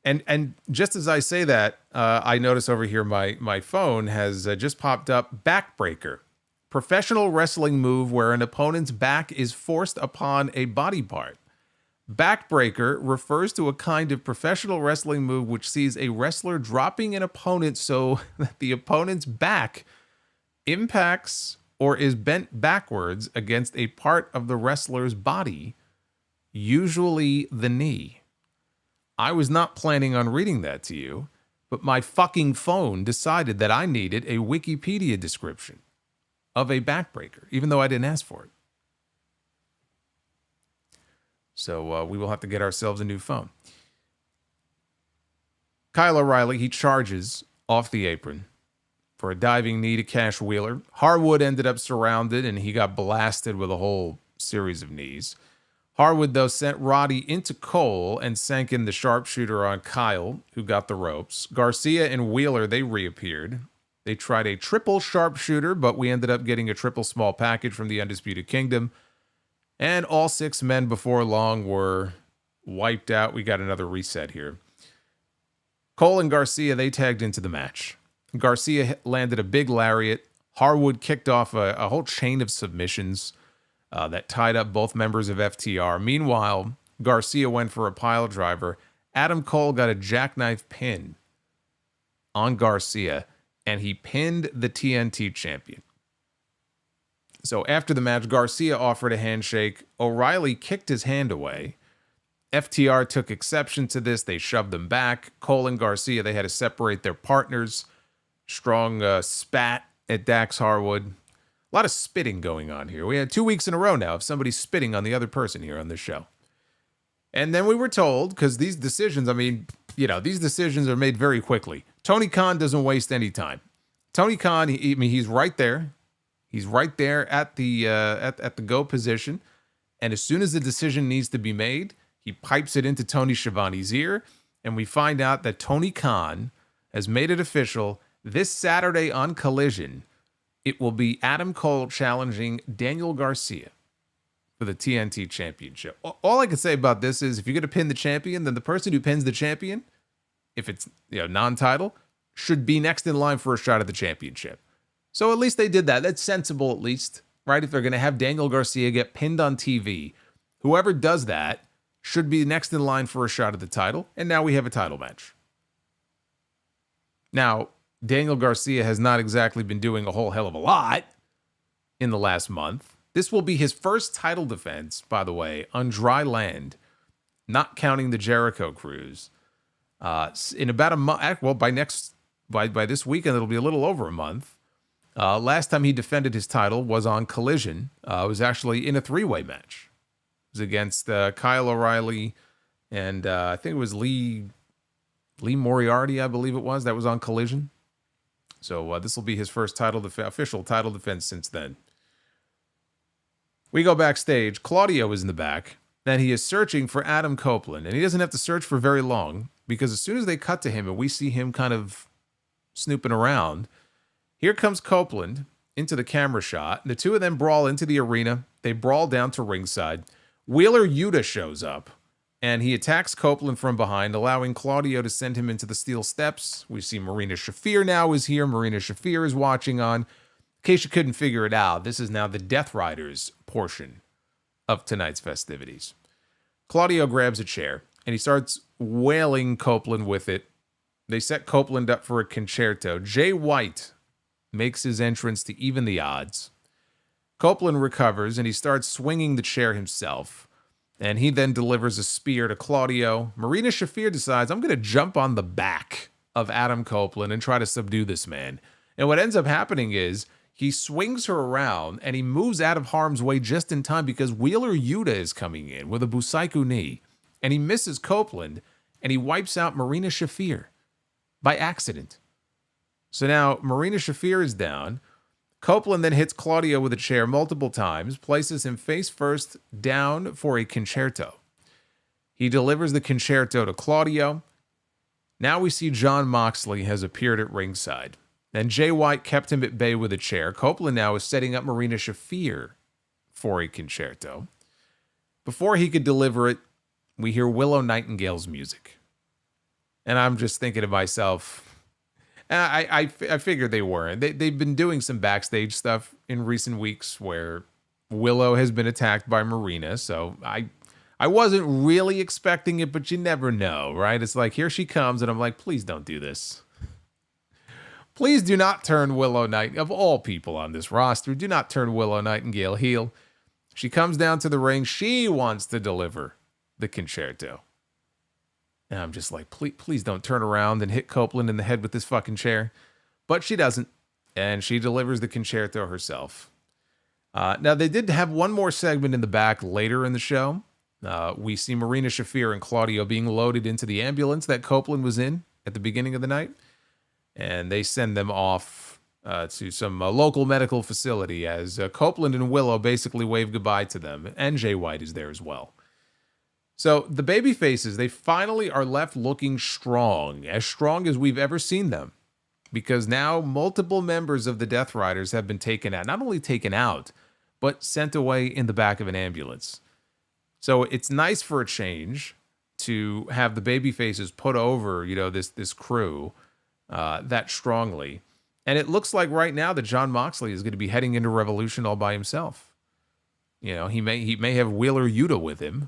And just as I say that, I notice over here my phone has just popped up backbreaker. Professional wrestling move where an opponent's back is forced upon a body part. Backbreaker refers to a kind of professional wrestling move which sees a wrestler dropping an opponent so that the opponent's back impacts or is bent backwards against a part of the wrestler's body, usually the knee. I was not planning on reading that to you, but my fucking phone decided that I needed a Wikipedia description of a backbreaker, even though I didn't ask for it. So we will have to get ourselves a new phone. Kyle O'Reilly, he charges off the apron for a diving knee to Cash Wheeler. Harwood ended up surrounded, and he got blasted with a whole series of knees. Harwood, though, sent Roddy into Cole and sank in the sharpshooter on Kyle, who got the ropes. Garcia and Wheeler, they reappeared. They tried a triple sharpshooter, but we ended up getting a triple small package from the Undisputed Kingdom. And all 6 men before long were wiped out. We got another reset here. Cole and Garcia, they tagged into the match. Garcia landed a big lariat. Harwood kicked off a whole chain of submissions that tied up both members of FTR. Meanwhile, Garcia went for a pile driver. Adam Cole got a jackknife pin on Garcia, and he pinned the TNT champion. So after the match, Garcia offered a handshake. O'Reilly kicked his hand away. FTR took exception to this. They shoved them back. Cole and Garcia, they had to separate their partners. Strong spat at Dax Harwood. A lot of spitting going on here. We had 2 weeks in a row now of somebody spitting on the other person here on this show. And then we were told, because these decisions, these decisions are made very quickly. Tony Khan doesn't waste any time. Tony Khan, he's right there. He's right there at the at the go position. And as soon as the decision needs to be made, he pipes it into Tony Schiavone's ear, and we find out that Tony Khan has made it official. This Saturday on Collision, it will be Adam Cole challenging Daniel Garcia for the TNT Championship. All I can say about this is if you're going to pin the champion, then the person who pins the champion, if it's non-title, should be next in line for a shot at the championship. So at least they did that. That's sensible at least, right? If they're going to have Daniel Garcia get pinned on TV, whoever does that should be next in line for a shot at the title, and now we have a title match. Now, Daniel Garcia has not exactly been doing a whole hell of a lot in the last month. This will be his first title defense, by the way, on dry land, not counting the Jericho cruise. In about a month, well, by this weekend, it'll be a little over a month. Last time he defended his title was on Collision. It was actually in a 3-way match. It was against Kyle O'Reilly and I think it was Lee Moriarty, I believe it was. That was on Collision. So this will be his first official title defense since then. We go backstage. Claudio is in the back, and he is searching for Adam Copeland. And he doesn't have to search for very long, because as soon as they cut to him and we see him kind of snooping around, here comes Copeland into the camera shot. The two of them brawl into the arena. They brawl down to ringside. Wheeler Yuta shows up, and he attacks Copeland from behind, allowing Claudio to send him into the steel steps. We see Marina Shafir now is here. Marina Shafir is watching on. In case you couldn't figure it out, this is now the Death Riders portion of tonight's festivities. Claudio grabs a chair, and he starts wailing Copeland with it. They set Copeland up for a concerto. Jay White makes his entrance to even the odds. Copeland recovers, and he starts swinging the chair himself. And he then delivers a spear to Claudio. Marina Shafir decides, I'm going to jump on the back of Adam Copeland and try to subdue this man. And what ends up happening is he swings her around, and he moves out of harm's way just in time because Wheeler Yuta is coming in with a Busaiku knee. And he misses Copeland, and he wipes out Marina Shafir by accident. So now Marina Shafir is down. Copeland then hits Claudio with a chair multiple times, places him face first down for a concerto. He delivers the concerto to Claudio. Now we see Jon Moxley has appeared at ringside. And Jay White kept him at bay with a chair. Copeland now is setting up Marina Shafir for a concerto. Before he could deliver it, we hear Willow Nightingale's music. And I'm just thinking to myself, I figured they weren't. They've been doing some backstage stuff in recent weeks where Willow has been attacked by Marina. So I wasn't really expecting it, but you never know, right? It's like, here she comes, and I'm like, please don't do this. Please do not turn Willow Nightingale, of all people on this roster, do not turn Willow Nightingale heel. She comes down to the ring. She wants to deliver the concerto. And I'm just like, please don't turn around and hit Copeland in the head with this fucking chair. But she doesn't. And she delivers the concerto herself. Now, they did have one more segment in the back later in the show. We see Marina Shafir and Claudio being loaded into the ambulance that Copeland was in at the beginning of the night. And they send them off to some local medical facility as Copeland and Willow basically wave goodbye to them. And Jay White is there as well. So the baby faces, they finally are left looking strong as we've ever seen them. Because now multiple members of the Death Riders have been taken out. Not only taken out, but sent away in the back of an ambulance. So it's nice for a change to have the baby faces put over, this crew that strongly. And it looks like right now that Jon Moxley is going to be heading into Revolution all by himself. He may have Wheeler Yuta with him.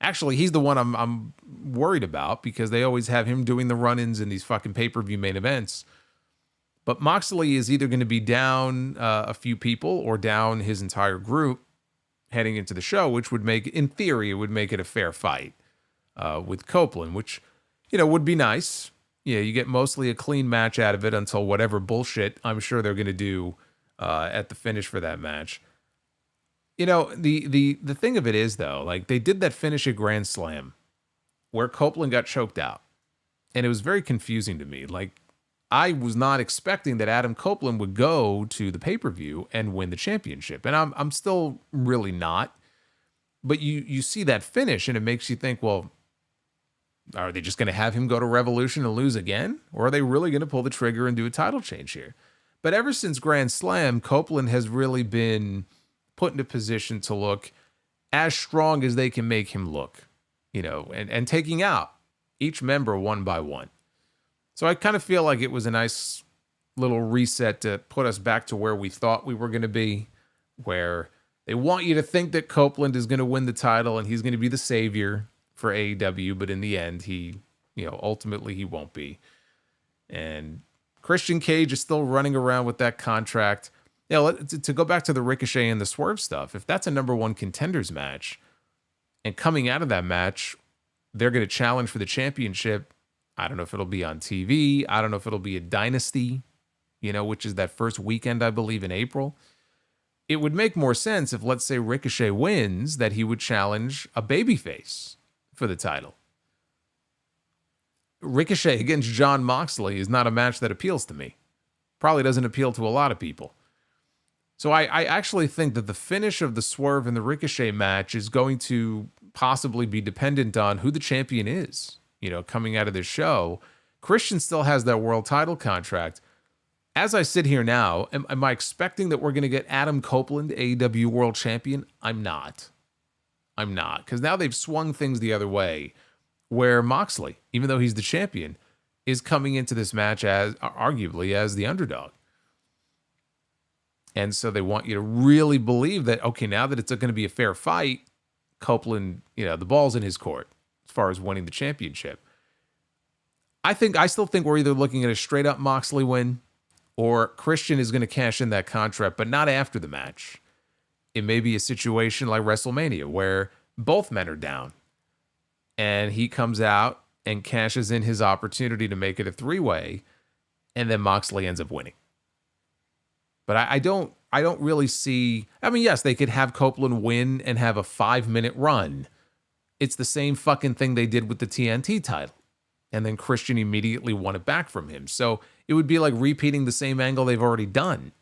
Actually, he's the one I'm worried about because they always have him doing the run-ins in these fucking pay-per-view main events. But Moxley is either going to be down a few people or down his entire group heading into the show, which would make, in theory, it would make it a fair fight with Copeland, which, would be nice. You get mostly a clean match out of it until whatever bullshit I'm sure they're going to do at the finish for that match. The thing of it is, though, like they did that finish at Grand Slam where Copeland got choked out. And it was very confusing to me. Like, I was not expecting that Adam Copeland would go to the pay-per-view and win the championship. And I'm still really not. But you see that finish and it makes you think, well, are they just going to have him go to Revolution and lose again? Or are they really going to pull the trigger and do a title change here? But ever since Grand Slam, Copeland has really been put into position to look as strong as they can make him look, and taking out each member one by one. So I kind of feel like it was a nice little reset to put us back to where we thought we were going to be, where they want you to think that Copeland is going to win the title and he's going to be the savior for AEW, but in the end, he, ultimately he won't be. And Christian Cage is still running around with that contract. To go back to the Ricochet and the Swerve stuff, if that's a number one contenders match, and coming out of that match, they're going to challenge for the championship. I don't know if it'll be on TV. I don't know if it'll be a Dynasty, which is that first weekend, I believe, in April. It would make more sense if, let's say, Ricochet wins, that he would challenge a babyface for the title. Ricochet against Jon Moxley is not a match that appeals to me. Probably doesn't appeal to a lot of people. So I actually think that the finish of the Swerve and the Ricochet match is going to possibly be dependent on who the champion is, coming out of this show. Christian still has that world title contract. As I sit here now, am I expecting that we're going to get Adam Copeland, AEW world champion? I'm not. Because now they've swung things the other way, where Moxley, even though he's the champion, is coming into this match as arguably as the underdog. And so they want you to really believe that, okay, now that it's going to be a fair fight, Copeland, the ball's in his court as far as winning the championship. I still think we're either looking at a straight up Moxley win or Christian is going to cash in that contract, but not after the match. It may be a situation like WrestleMania where both men are down and he comes out and cashes in his opportunity to make it a three-way, and then Moxley ends up winning. But I don't really see. I mean, yes, they could have Copeland win and have a 5-minute run. It's the same fucking thing they did with the TNT title. And then Christian immediately won it back from him. So it would be like repeating the same angle they've already done.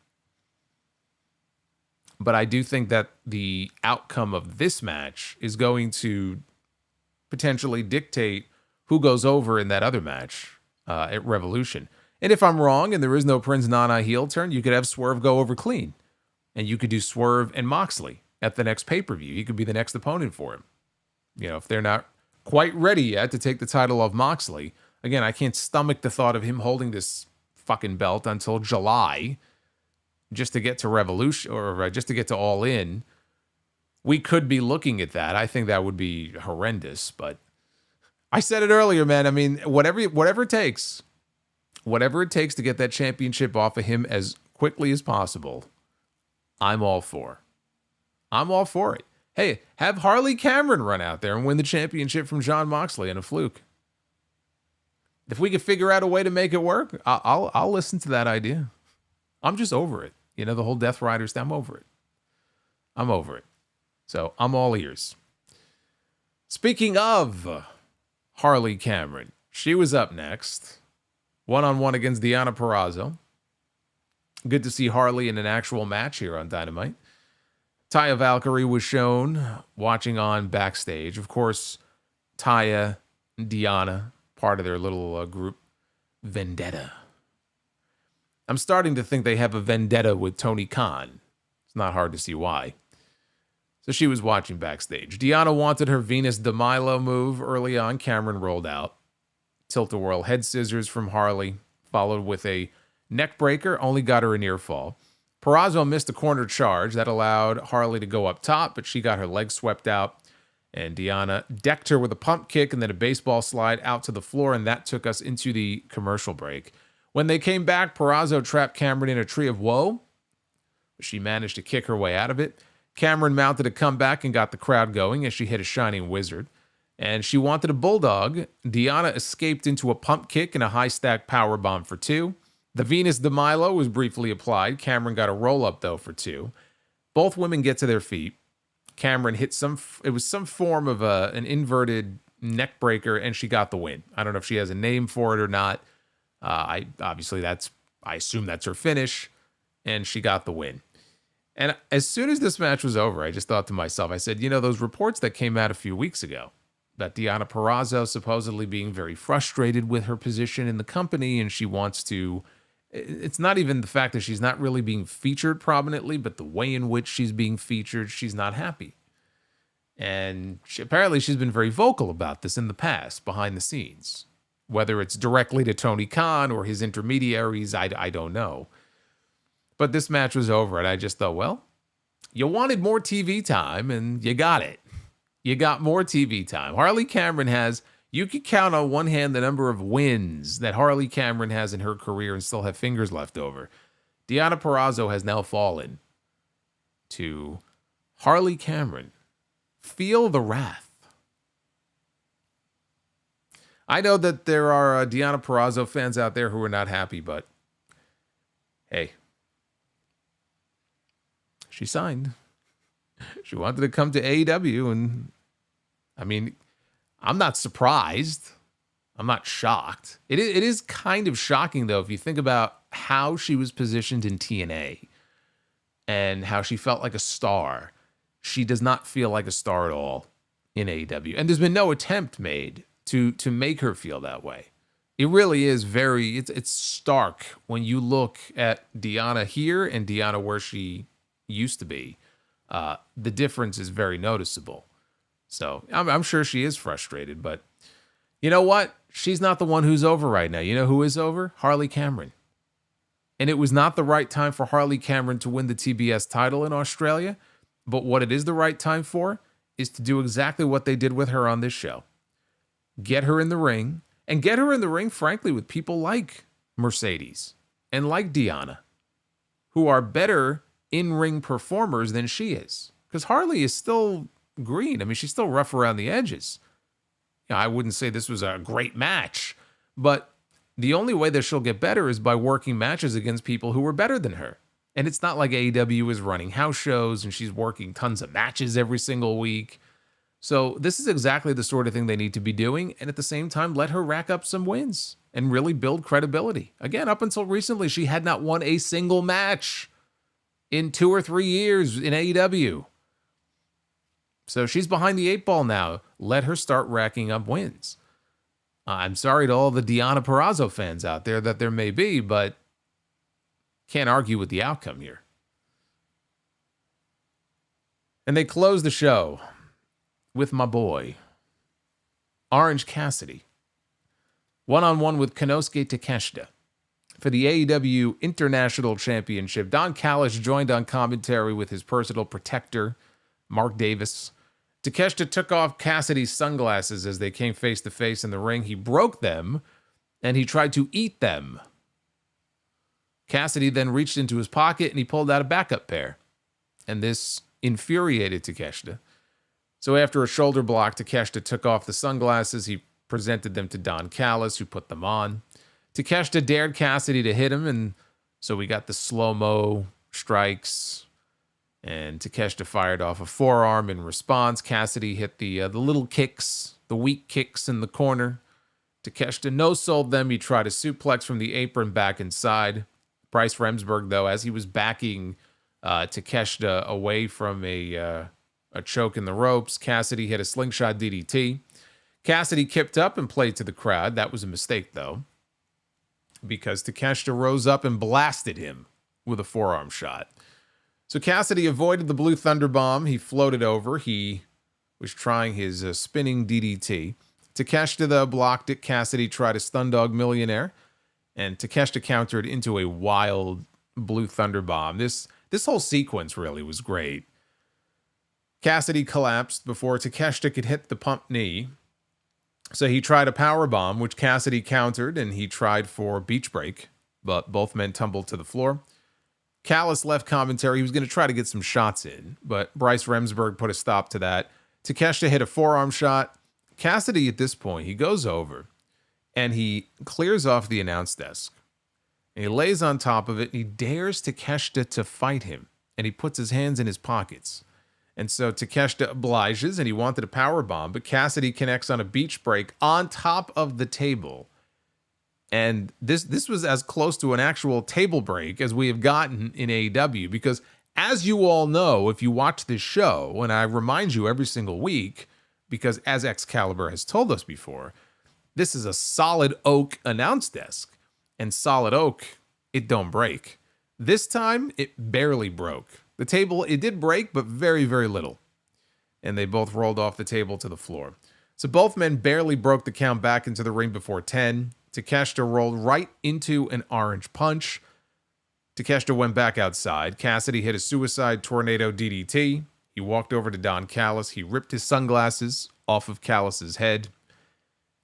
But I do think that the outcome of this match is going to potentially dictate who goes over in that other match at Revolution. And if I'm wrong and there is no Prince Nana heel turn, you could have Swerve go over clean. And you could do Swerve and Moxley at the next pay-per-view. He could be the next opponent for him. If they're not quite ready yet to take the title off Moxley. Again, I can't stomach the thought of him holding this fucking belt until July just to get to Revolution or just to get to All In. We could be looking at that. I think that would be horrendous. But I said it earlier, man. I mean, whatever it takes. Whatever it takes to get that championship off of him as quickly as possible, I'm all for. I'm all for it. Hey, have Harley Cameron run out there and win the championship from Jon Moxley in a fluke. If we could figure out a way to make it work, I'll listen to that idea. I'm just over it. The whole Death Riders, I'm over it. I'm over it. So I'm all ears. Speaking of Harley Cameron, She was up next. One-on-one against Deonna Purrazzo. Good to see Harley in an actual match here on Dynamite. Taya Valkyrie was shown watching on backstage. Of course, Taya and Deonna, part of their little group, Vendetta. I'm starting to think they have a vendetta with Tony Khan. It's not hard to see why. So she was watching backstage. Deonna wanted her Venus de Milo move early on. Cameron rolled out. Tilt-a-whirl head scissors from Harley, followed with a neck breaker, only got her a near fall. Purrazzo missed a corner charge that allowed Harley to go up top, but she got her legs swept out. And Deonna decked her with a pump kick and then a baseball slide out to the floor, and that took us into the commercial break. When they came back, Purrazzo trapped Cameron in a tree of woe. She managed to kick her way out of it. Cameron mounted a comeback and got the crowd going as she hit a shining wizard. And she wanted a bulldog. Deonna escaped into a pump kick and a high-stack powerbomb for 2. The Venus de Milo was briefly applied. Cameron got a roll-up, though, for 2. Both women get to their feet. Cameron hit some form of an inverted neck breaker, and she got the win. I don't know if she has a name for it or not. I assume that's her finish, and she got the win. And as soon as this match was over, I just thought to myself, I said, those reports that came out a few weeks ago, that Deonna Purrazzo supposedly being very frustrated with her position in the company, and she wants to, it's not even the fact that she's not really being featured prominently, but the way in which she's being featured, she's not happy. And apparently she's been very vocal about this in the past, behind the scenes. Whether it's directly to Tony Khan or his intermediaries, I don't know. But this match was over, and I just thought, well, you wanted more TV time, and you got it. You got more TV time. Harley Cameron has, you could count on one hand the number of wins that Harley Cameron has in her career and still have fingers left over. Deonna Purrazzo has now fallen to Harley Cameron. Feel the wrath. I know that there are Deonna Purrazzo fans out there who are not happy, but hey, she signed. She wanted to come to AEW, and I mean, I'm not surprised. I'm not shocked. It is kind of shocking, though, if you think about how she was positioned in TNA and how she felt like a star. She does not feel like a star at all in AEW, and there's been no attempt made to make her feel that way. It really is it's stark when you look at Deonna here and Deonna where she used to be. The difference is very noticeable. So I'm sure she is frustrated, but you know what? She's not the one who's over right now. You know who is over? Harley Cameron. And it was not the right time for Harley Cameron to win the TBS title in Australia, but what it is the right time for is to do exactly what they did with her on this show. Get her in the ring, and get her in the ring, frankly, with people like Mercedes and like Deonna, who are better in-ring performers than she is. Because Harley is still green. I mean, she's still rough around the edges. I wouldn't say this was a great match, but the only way that she'll get better is by working matches against people who are better than her. And it's not like AEW is running house shows and she's working tons of matches every single week. So this is exactly the sort of thing they need to be doing, and at the same time, let her rack up some wins and really build credibility. Again, up until recently, she had not won a single match in 2 or 3 years in AEW. So she's behind the 8 ball now. Let her start racking up wins. I'm sorry to all the Deonna Purrazzo fans out there that there may be, but can't argue with the outcome here. And they close the show with my boy, Orange Cassidy. One-on-one with Konosuke Takeshita for the AEW International Championship. Don Callis joined on commentary with his personal protector, Mark Davis. Takeshita took off Cassidy's sunglasses as they came face-to-face in the ring. He broke them, and he tried to eat them. Cassidy then reached into his pocket, and he pulled out a backup pair. And this infuriated Takeshita. So after a shoulder block, Takeshita took off the sunglasses. He presented them to Don Callis, who put them on. Takeshita dared Cassidy to hit him, and so we got the slow-mo strikes. And Takeshita fired off a forearm in response. Cassidy hit the little kicks, the weak kicks in the corner. Takeshita no-sold them. He tried a suplex from the apron back inside. Bryce Remsburg, though, as he was backing Takeshita away from a choke in the ropes, Cassidy hit a slingshot DDT. Cassidy kipped up and played to the crowd. That was a mistake, though, because Takeshita rose up and blasted him with a forearm shot. So Cassidy avoided the Blue Thunder Bomb. He floated over. He was trying his spinning DDT. Takeshita, though, blocked it. Cassidy tried a Stun Dog Millionaire, and Takeshita countered into a wild Blue Thunder Bomb. This whole sequence really was great. Cassidy collapsed before Takeshita could hit the pump knee. So he tried a power bomb, which Cassidy countered, and he tried for Beach Break, but both men tumbled to the floor. Callis left commentary. He was going to try to get some shots in, but Bryce Remsburg put a stop to that. Takeshita hit a forearm shot. Cassidy, at this point, he goes over, and he clears off the announce desk. And he lays on top of it, and he dares Takeshita to fight him, and he puts his hands in his pockets. And so Takeshita obliges, and he wanted a power bomb, but Cassidy connects on a beach break on top of the table. And this was as close to an actual table break as we have gotten in AEW, because as you all know, if you watch this show, and I remind you every single week, because as Excalibur has told us before, this is a solid oak announce desk, and solid oak, it don't break. This time, it barely broke. The table, it did break, but very, very little. And they both rolled off the table to the floor. So both men barely broke the count back into the ring before 10. Takeshita rolled right into an orange punch. Takeshita went back outside. Cassidy hit a suicide tornado DDT. He walked over to Don Callis. He ripped his sunglasses off of Callis's head.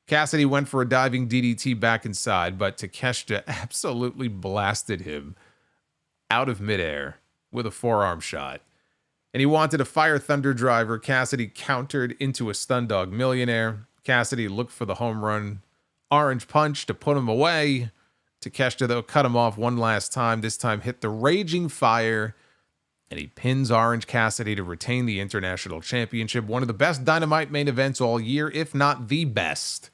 Cassidy went for a diving DDT back inside, but Takeshita absolutely blasted him out of midair with a forearm shot. And he wanted a Fire Thunder driver. Cassidy countered into a Stun Dog Millionaire. Cassidy looked for the home run orange punch to put him away. Takeshita, though, cut him off one last time. This time hit the Raging Fire, and he pins Orange Cassidy to retain the International Championship. One of the best Dynamite main events all year, if not the best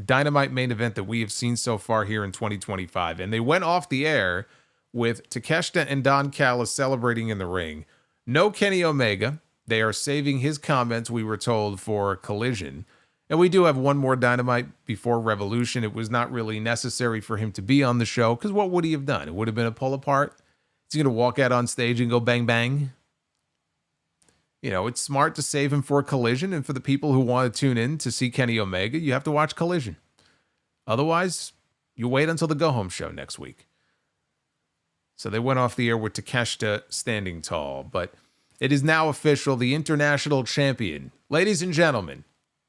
Dynamite main event that we have seen so far here in 2025. And they went off the air with Takeshita and Don Callis celebrating in the ring. No Kenny Omega. They are saving his comments, we were told, for Collision. And we do have one more Dynamite before Revolution. It was not really necessary for him to be on the show, because what would he have done? It would have been a pull apart. Is he going to walk out on stage and go bang, bang? You know, it's smart to save him for Collision, and for the people who want to tune in to see Kenny Omega, you have to watch Collision. Otherwise, you wait until the go-home show next week. So they went off the air with Takeshita standing tall, but it is now official. The International Champion, ladies and gentlemen,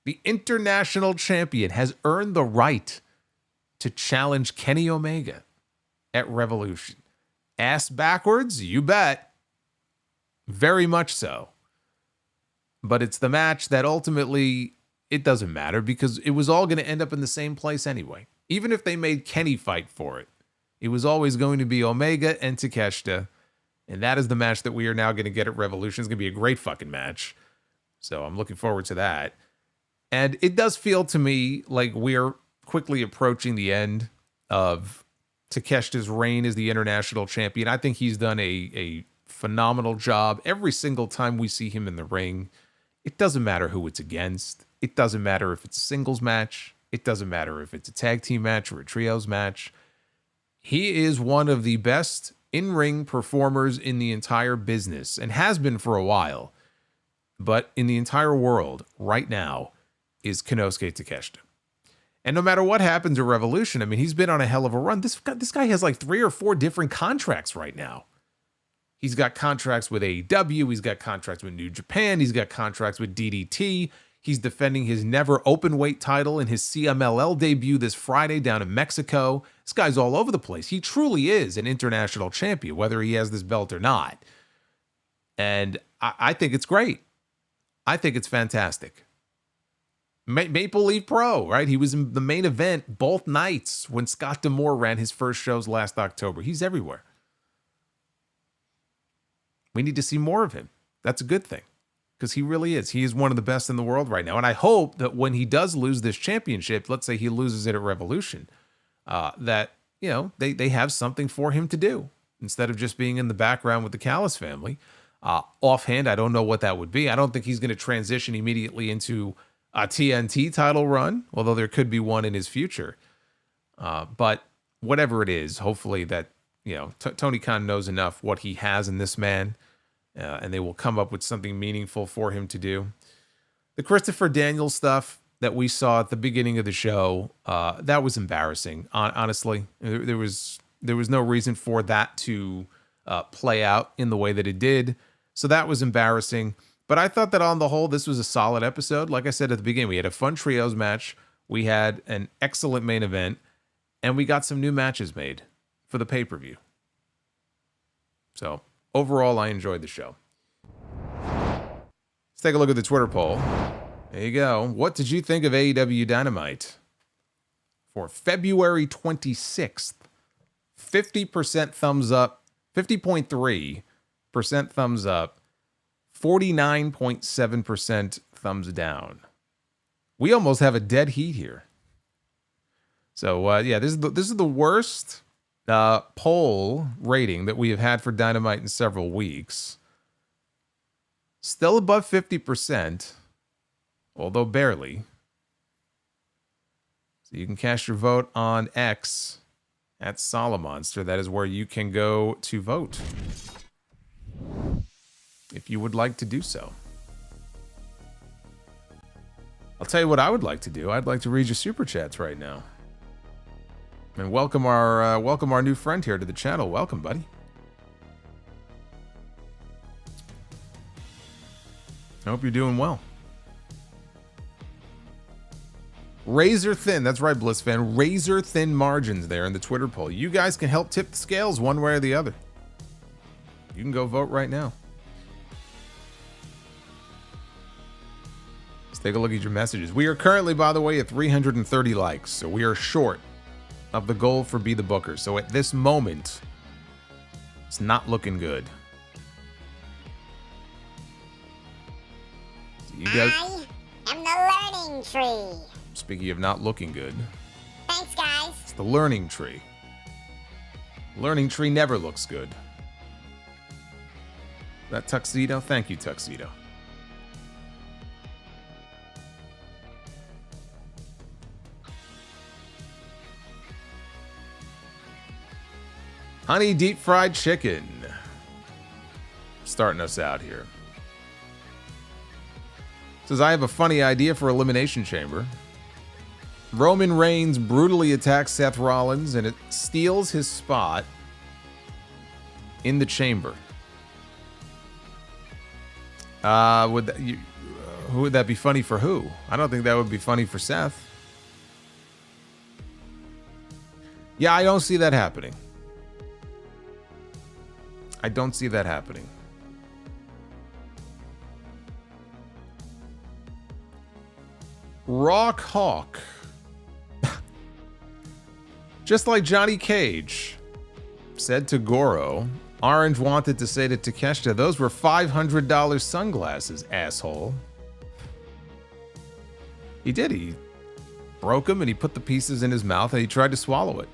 the International Champion has earned the right to challenge Kenny Omega at Revolution. Ass backwards, you bet. Very much so. But it's the match that ultimately, it doesn't matter, because it was all going to end up in the same place anyway. Even if they made Kenny fight for it, it was always going to be Omega and Takeshita. And that is the match that we are now going to get at Revolution. It's going to be a great fucking match. So I'm looking forward to that. And it does feel to me like we're quickly approaching the end of Takeshita's reign as the International Champion. I think he's done a phenomenal job every single time we see him in the ring. It doesn't matter who it's against. It doesn't matter if it's a singles match. It doesn't matter if it's a tag team match or a trios match. He is one of the best in-ring performers in the entire business, and has been for a while. But in the entire world right now is Konosuke Takeshita. And no matter what happens at Revolution, I mean, he's been on a hell of a run. This guy has like 3 or 4 different contracts right now. He's got contracts with AEW. He's got contracts with New Japan. He's got contracts with DDT. He's defending his never open weight title in his CMLL debut this Friday down in Mexico. This guy's all over the place. He truly is an international champion, whether he has this belt or not. And I think it's great. I think it's fantastic. Maple Leaf Pro, right? He was in the main event both nights when Scott D'Amore ran his first shows last October. He's everywhere. We need to see more of him. That's a good thing. because he really is. He is one of the best in the world right now. And I hope that when he does lose this championship, let's say he loses it at Revolution, that, you know, they have something for him to do instead of just being in the background with the Callis family. Offhand, I don't know what that would be. I don't think he's going to transition immediately into a TNT title run, although there could be one in his future. But whatever it is, hopefully that, you know, Tony Khan knows enough what he has in this man, and they will come up with something meaningful for him to do. The Christopher Daniels stuff that we saw at the beginning of the show, that was embarrassing. Honestly, there was no reason for that to play out in the way that it did. So that was embarrassing. But I thought that on the whole, this was a solid episode. Like I said at the beginning, we had a fun trios match. We had an excellent main event. And we got some new matches made for the pay-per-view. So overall, I enjoyed the show. Let's take a look at the Twitter poll. There you go. What did you think of AEW Dynamite for February 26th? 50% thumbs up, 50.3% thumbs up, 49.7% thumbs down. We almost have a dead heat here. So, yeah, this is the worst poll rating that we have had for Dynamite in several weeks. Still above 50%, although barely. So you can cast your vote on X at Solomonster. That is where you can go to vote if you would like to do so. I'll tell you what I would like to do. I'd like to read your super chats right now. And welcome our new friend here to the channel. Welcome, buddy. I hope you're doing well. Razor thin, that's right, Bliss fan. Razor thin margins there in the Twitter poll. You guys can help tip the scales one way or the other. You can go vote right now. Let's take a look at your messages. We are currently, by the way, at 330 likes, so we are short of the goal for Be the Booker. So at this moment, it's not looking good. So you guys, I am the learning tree. Speaking of not looking good, Thanks, guys. it's the learning tree. Learning tree never looks good. That Tuxedo? Thank you, Tuxedo. Honey deep fried chicken. Starting us out here. Says, I have a funny idea for Elimination Chamber. Roman Reigns brutally attacks Seth Rollins and it steals his spot in the chamber. Who would that be funny for who? I don't think that would be funny for Seth. Yeah, I don't see that happening. I don't see that happening. Rock Hawk. Just like Johnny Cage said to Goro, Orange wanted to say to Takeshita, those were $500 sunglasses, asshole. He did. He broke them and he put the pieces in his mouth and he tried to swallow it.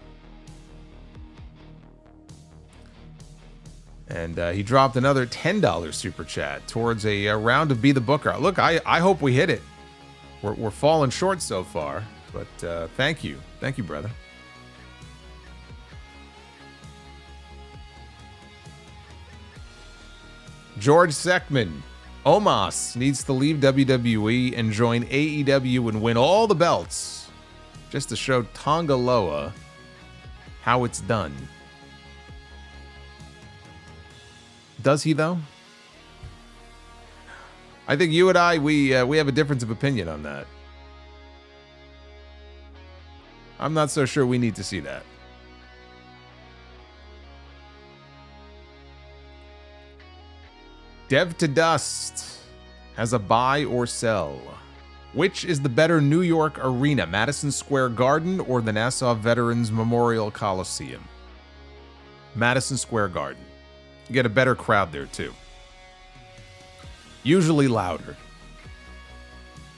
And he dropped another $10 super chat towards a round of Be the Booker. Look, I hope we hit it. We're falling short so far, but thank you. Thank you, brother. George Seckman. Omos needs to leave WWE and join AEW and win all the belts just to show Tonga Loa how it's done. Does he, though? I think you and I, we have a difference of opinion on that. I'm not so sure we need to see that. Dev to Dust has a buy or sell. Which is the better New York arena, Madison Square Garden or the Nassau Veterans Memorial Coliseum? Madison Square Garden. You get a better crowd there, too. Usually louder.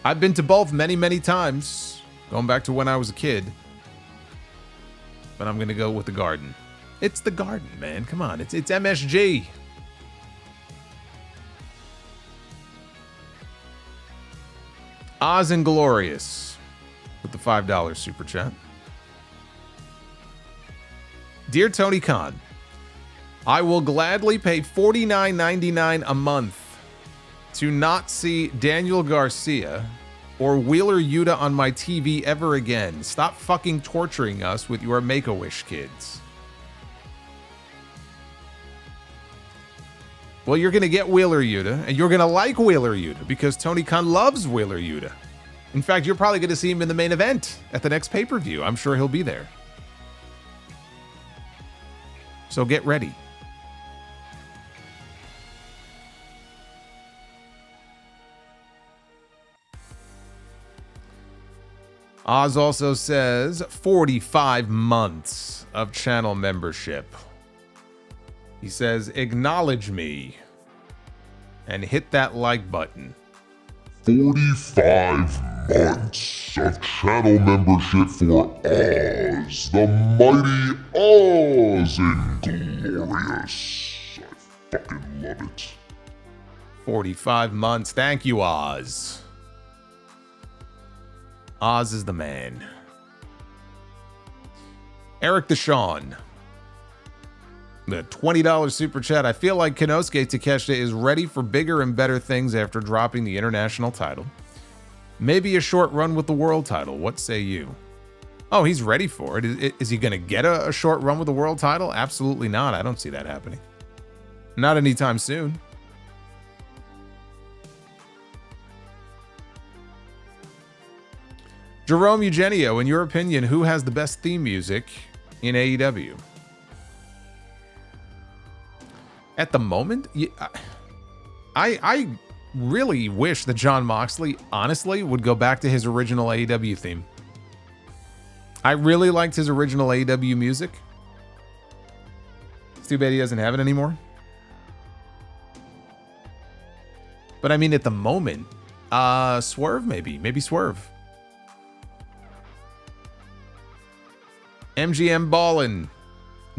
I've been to both many, many times, going back to when I was a kid. But I'm going to go with the Garden. It's the Garden, man. Come on. It's MSG. Oz and Glorious with the $5 super chat. Dear Tony Khan, I will gladly pay $49.99 a month to not see Daniel Garcia or Wheeler Yuta on my TV ever again. Stop fucking torturing us with your Make-A-Wish kids. Well, you're going to get Wheeler Yuta, and you're going to like Wheeler Yuta because Tony Khan loves Wheeler Yuta. In fact, you're probably going to see him in the main event at the next pay-per-view. I'm sure he'll be there. So get ready. Oz also says 45 months of channel membership. He says, acknowledge me and hit that like button. 45 months of channel membership for Oz, the mighty Oz Inglorious. I fucking love it. 45 months. Thank you, Oz. Oz is the man. Eric Deshawn. The $20 super chat. I feel like Konosuke Takeshita is ready for bigger and better things after dropping the international title. Maybe a short run with the world title. What say you? Oh, he's ready for it. Is he going to get a short run with the world title? Absolutely not. I don't see that happening. Not anytime soon. Jerome Eugenio, in your opinion, who has the best theme music in AEW? At the moment, I really wish that Jon Moxley, honestly, would go back to his original AEW theme. I really liked his original AEW music. It's too bad he doesn't have it anymore. But I mean, at the moment, Swerve maybe Swerve. MGM Ballin'.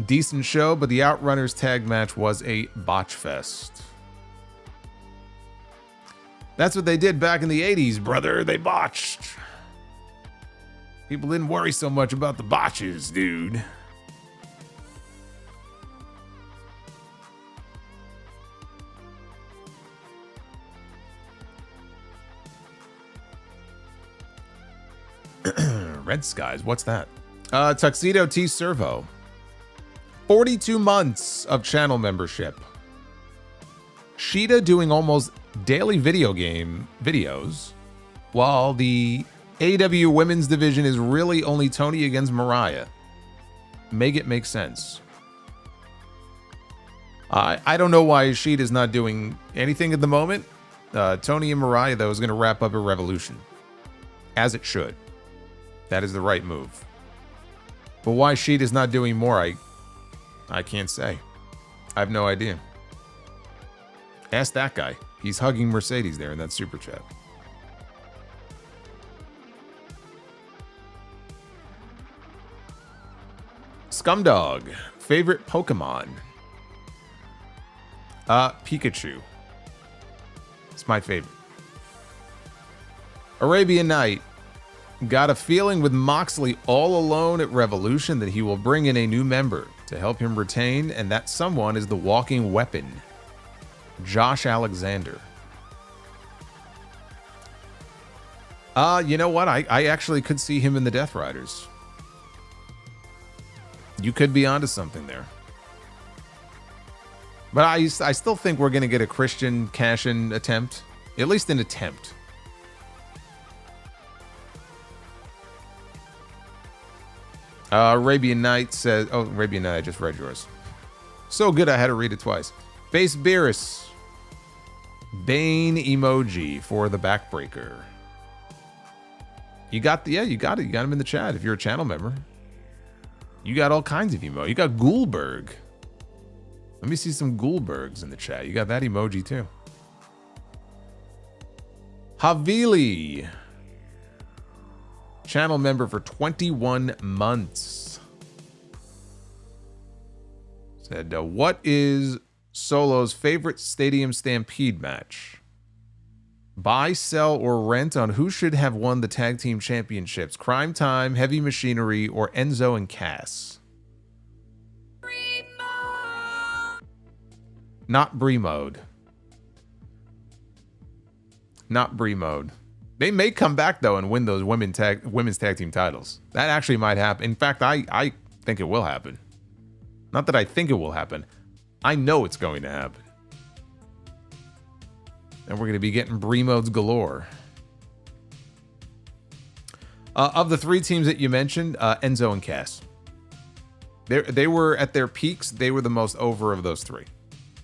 Decent show, but the Outrunners tag match was a botch fest. That's what they did back in the 80s, brother. They botched. People didn't worry so much about the botches, dude. Red Skies, what's that? Tuxedo T Servo. 42 months of channel membership. Sheeta doing almost daily video game videos, while the AEW women's division is really only Tony against Mariah. Make it make sense. I don't know why Sheeta's not doing anything at the moment. Tony and Mariah, though, is going to wrap up a Revolution. As it should. That is the right move. But why Sheeta's not doing more, I can't say. I have no idea. Ask that guy. He's hugging Mercedes there in that super chat. Scumdog. Favorite Pokemon? Pikachu. It's my favorite. Arabian Night. Got a feeling with Moxley all alone at Revolution that he will bring in a new member to help him retain, and that someone is the walking weapon. Josh Alexander. You know what? I actually could see him in the Death Riders. You could be onto something there. But I still think we're going to get a Christian cash-in attempt. At least an attempt. Arabian Night says... Oh, Arabian Night, I just read yours. So good I had to read it twice. Base Beerus. Bane emoji for the backbreaker. You got the... Yeah, you got it. You got him in the chat if you're a channel member. You got all kinds of emoji. You got Goulberg. Let me see some Goulbergs in the chat. You got that emoji too. Havili, channel member for 21 months. Said, what is Solo's favorite Stadium Stampede match? Buy, sell, or rent on who should have won the tag team championships. Crime Time, Heavy Machinery, or Enzo and Cass? Not Bree Mode. Not Bree Mode. They may come back, though, and win those women's tag team titles. That actually might happen. In fact, I think it will happen. Not that I think it will happen. I know it's going to happen. And we're going to be getting Bree Modes galore. Of the three teams that you mentioned, Enzo and Cass. They were at their peaks. They were the most over of those three.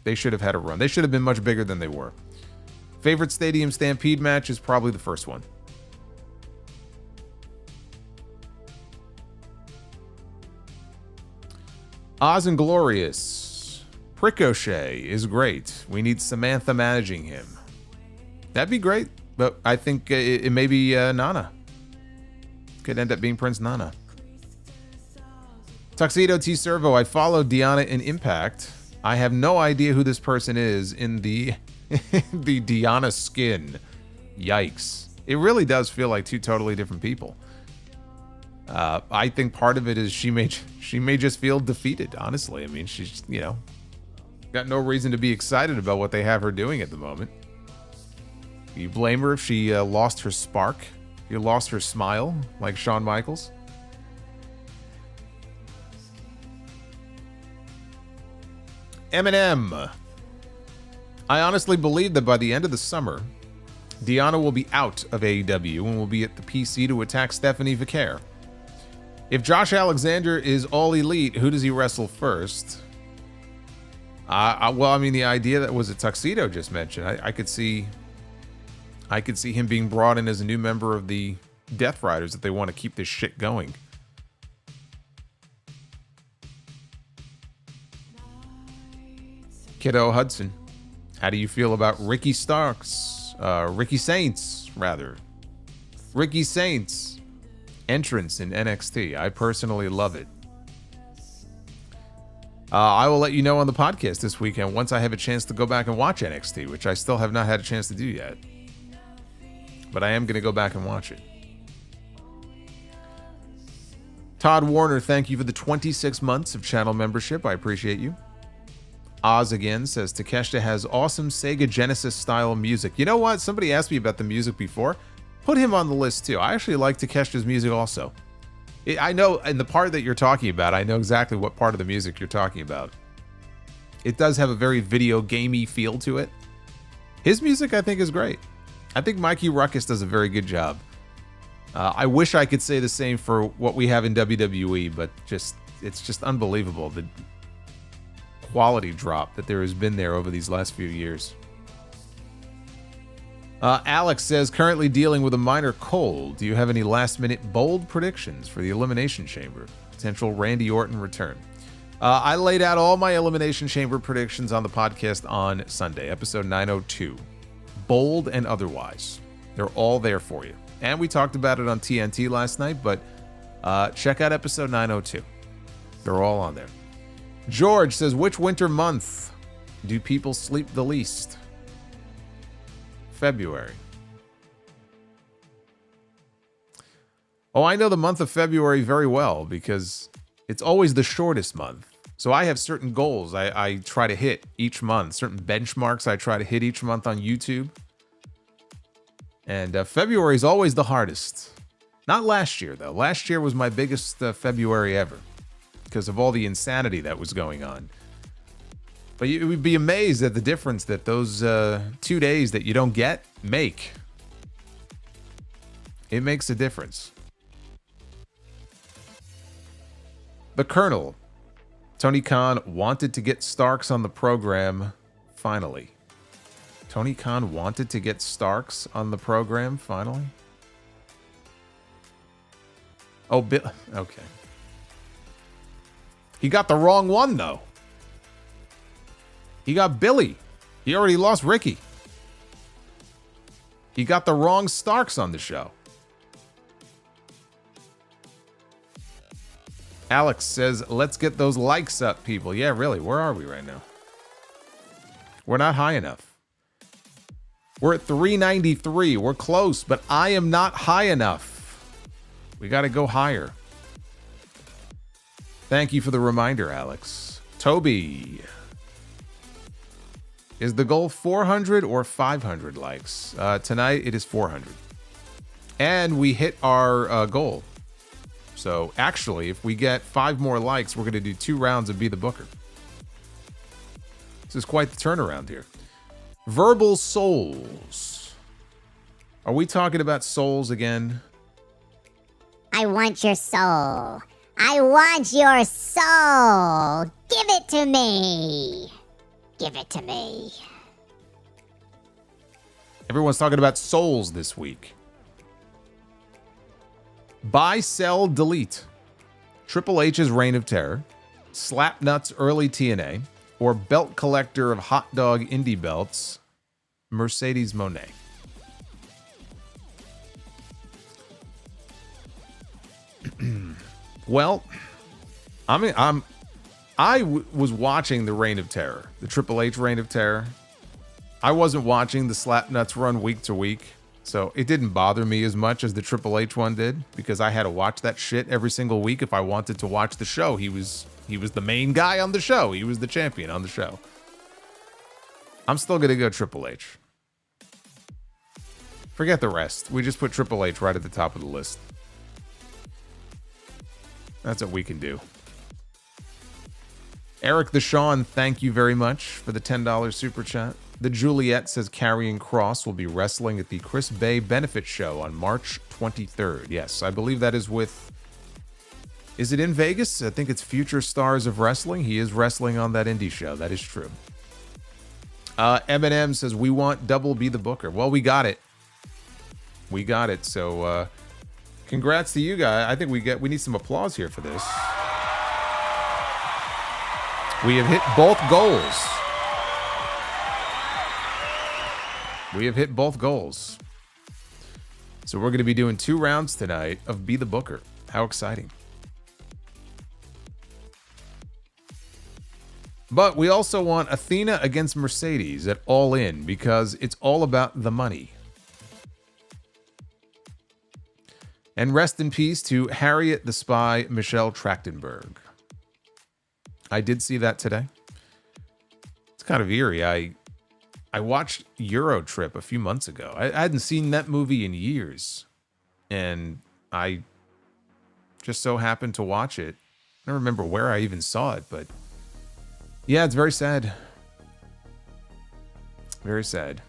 They should have had a run. They should have been much bigger than they were. Favorite Stadium Stampede match is probably the first one. Oz and Glorious. Ricochet is great. We need Samantha managing him. That'd be great, but I think it may be Nana. Could end up being Prince Nana. Tuxedo T Servo. I followed Deonna in Impact. I have no idea who this person is in the the Deonna skin. Yikes. It really does feel like two totally different people. I think part of it is she may just feel defeated, honestly. I mean, she's, got no reason to be excited about what they have her doing at the moment. You blame her if she lost her spark? You lost her smile, like Shawn Michaels? Eminem. I honestly believe that by the end of the summer, Deonna will be out of AEW and will be at the PC to attack Stephanie Vicaire. If Josh Alexander is all elite, who does he wrestle first? Well, I mean, the idea that was a Tuxedo just mentioned, I could see him being brought in as a new member of the Death Riders if they want to keep this shit going. Kiddo Hudson, how do you feel about Ricky Saints entrance in NXT? I personally love it. I will let you know on the podcast this weekend once I have a chance to go back and watch NXT, which I still have not had a chance to do yet. But I am going to go back and watch it. Todd Warner, thank you for the 26 months of channel membership. I appreciate you. Oz again says Takeshita has awesome Sega Genesis style music. You know what? Somebody asked me about the music before. Put him on the list too. I actually like Takeshita's music also. I know in the part that you're talking about, I know exactly what part of the music you're talking about. It does have a very video gamey feel to it. His music, I think, is great. I think Mikey Ruckus does a very good job. I wish I could say the same for what we have in WWE, but it's just unbelievable the quality drop that there has been there over these last few years. Alex says, currently dealing with a minor cold. Do you have any last-minute bold predictions for the Elimination Chamber? Potential Randy Orton return. I laid out all my Elimination Chamber predictions on the podcast on Sunday, episode 902. Bold and otherwise. They're all there for you. And we talked about it on TNT last night, but check out episode 902. They're all on there. George says, which winter month do people sleep the least? February. Oh, I know the month of February very well because it's always the shortest month. So I have certain goals I try to hit each month, certain benchmarks I try to hit each month on YouTube. And February is always the hardest. Not last year, though. Last year was my biggest February ever because of all the insanity that was going on. But you would be amazed at the difference that those 2 days that you don't get make. It makes a difference. The Colonel. Tony Khan wanted to get Starks on the program finally. Tony Khan wanted to get Starks on the program finally? Oh, Bill. Okay. He got the wrong one, though. He got Billy. He already lost Ricky. He got the wrong Starks on the show. Alex says, let's get those likes up, people. Yeah, really, where are we right now? We're not high enough. We're at 393. We're close, but I am not high enough. We got to go higher. Thank you for the reminder, Alex. Toby. Is the goal 400 or 500 likes? Tonight, it is 400. And we hit our goal. So, actually, if we get 5 more likes, we're going to do 2 rounds of Be the Booker. This is quite the turnaround here. Verbal Souls. Are we talking about souls again? I want your soul. I want your soul. Give it to me. Give it to me. Everyone's talking about souls this week. Buy, sell, delete. Triple H's Reign of Terror. Slapnuts early TNA. Or belt collector of hot dog indie belts, Mercedes Moné. Well, I was watching the Reign of Terror, the Triple H Reign of Terror. I wasn't watching the Slapnuts run week to week, so it didn't bother me as much as the Triple H one did, because I had to watch that shit every single week if I wanted to watch the show. He was the main guy on the show. He was the champion on the show. I'm still going to go Triple H. Forget the rest. We just put Triple H right at the top of the list. That's what we can do. Eric the Sean, thank you very much for the $10 super chat. The Juliet says Karrion Kross will be wrestling at the Chris Bay Benefit Show on March 23rd. Yes, I believe that is with... Is it in Vegas? I think it's Future Stars of Wrestling. He is wrestling on that indie show. That is true. Eminem says, we want double Be the Booker. Well, we got it. We got it. So, congrats to you guys. I think we need some applause here for this. We have hit both goals. We have hit both goals. So we're going to be doing 2 rounds tonight of Be the Booker. How exciting. But we also want Athena against Mercedes at All In because it's all about the money. And rest in peace to Harriet the Spy, Michelle Trachtenberg. I did see that today. It's kind of eerie. I watched Euro Trip a few months ago. I hadn't seen that movie in years. And I just so happened to watch it. I don't remember where I even saw it, but yeah, it's very sad. Very sad.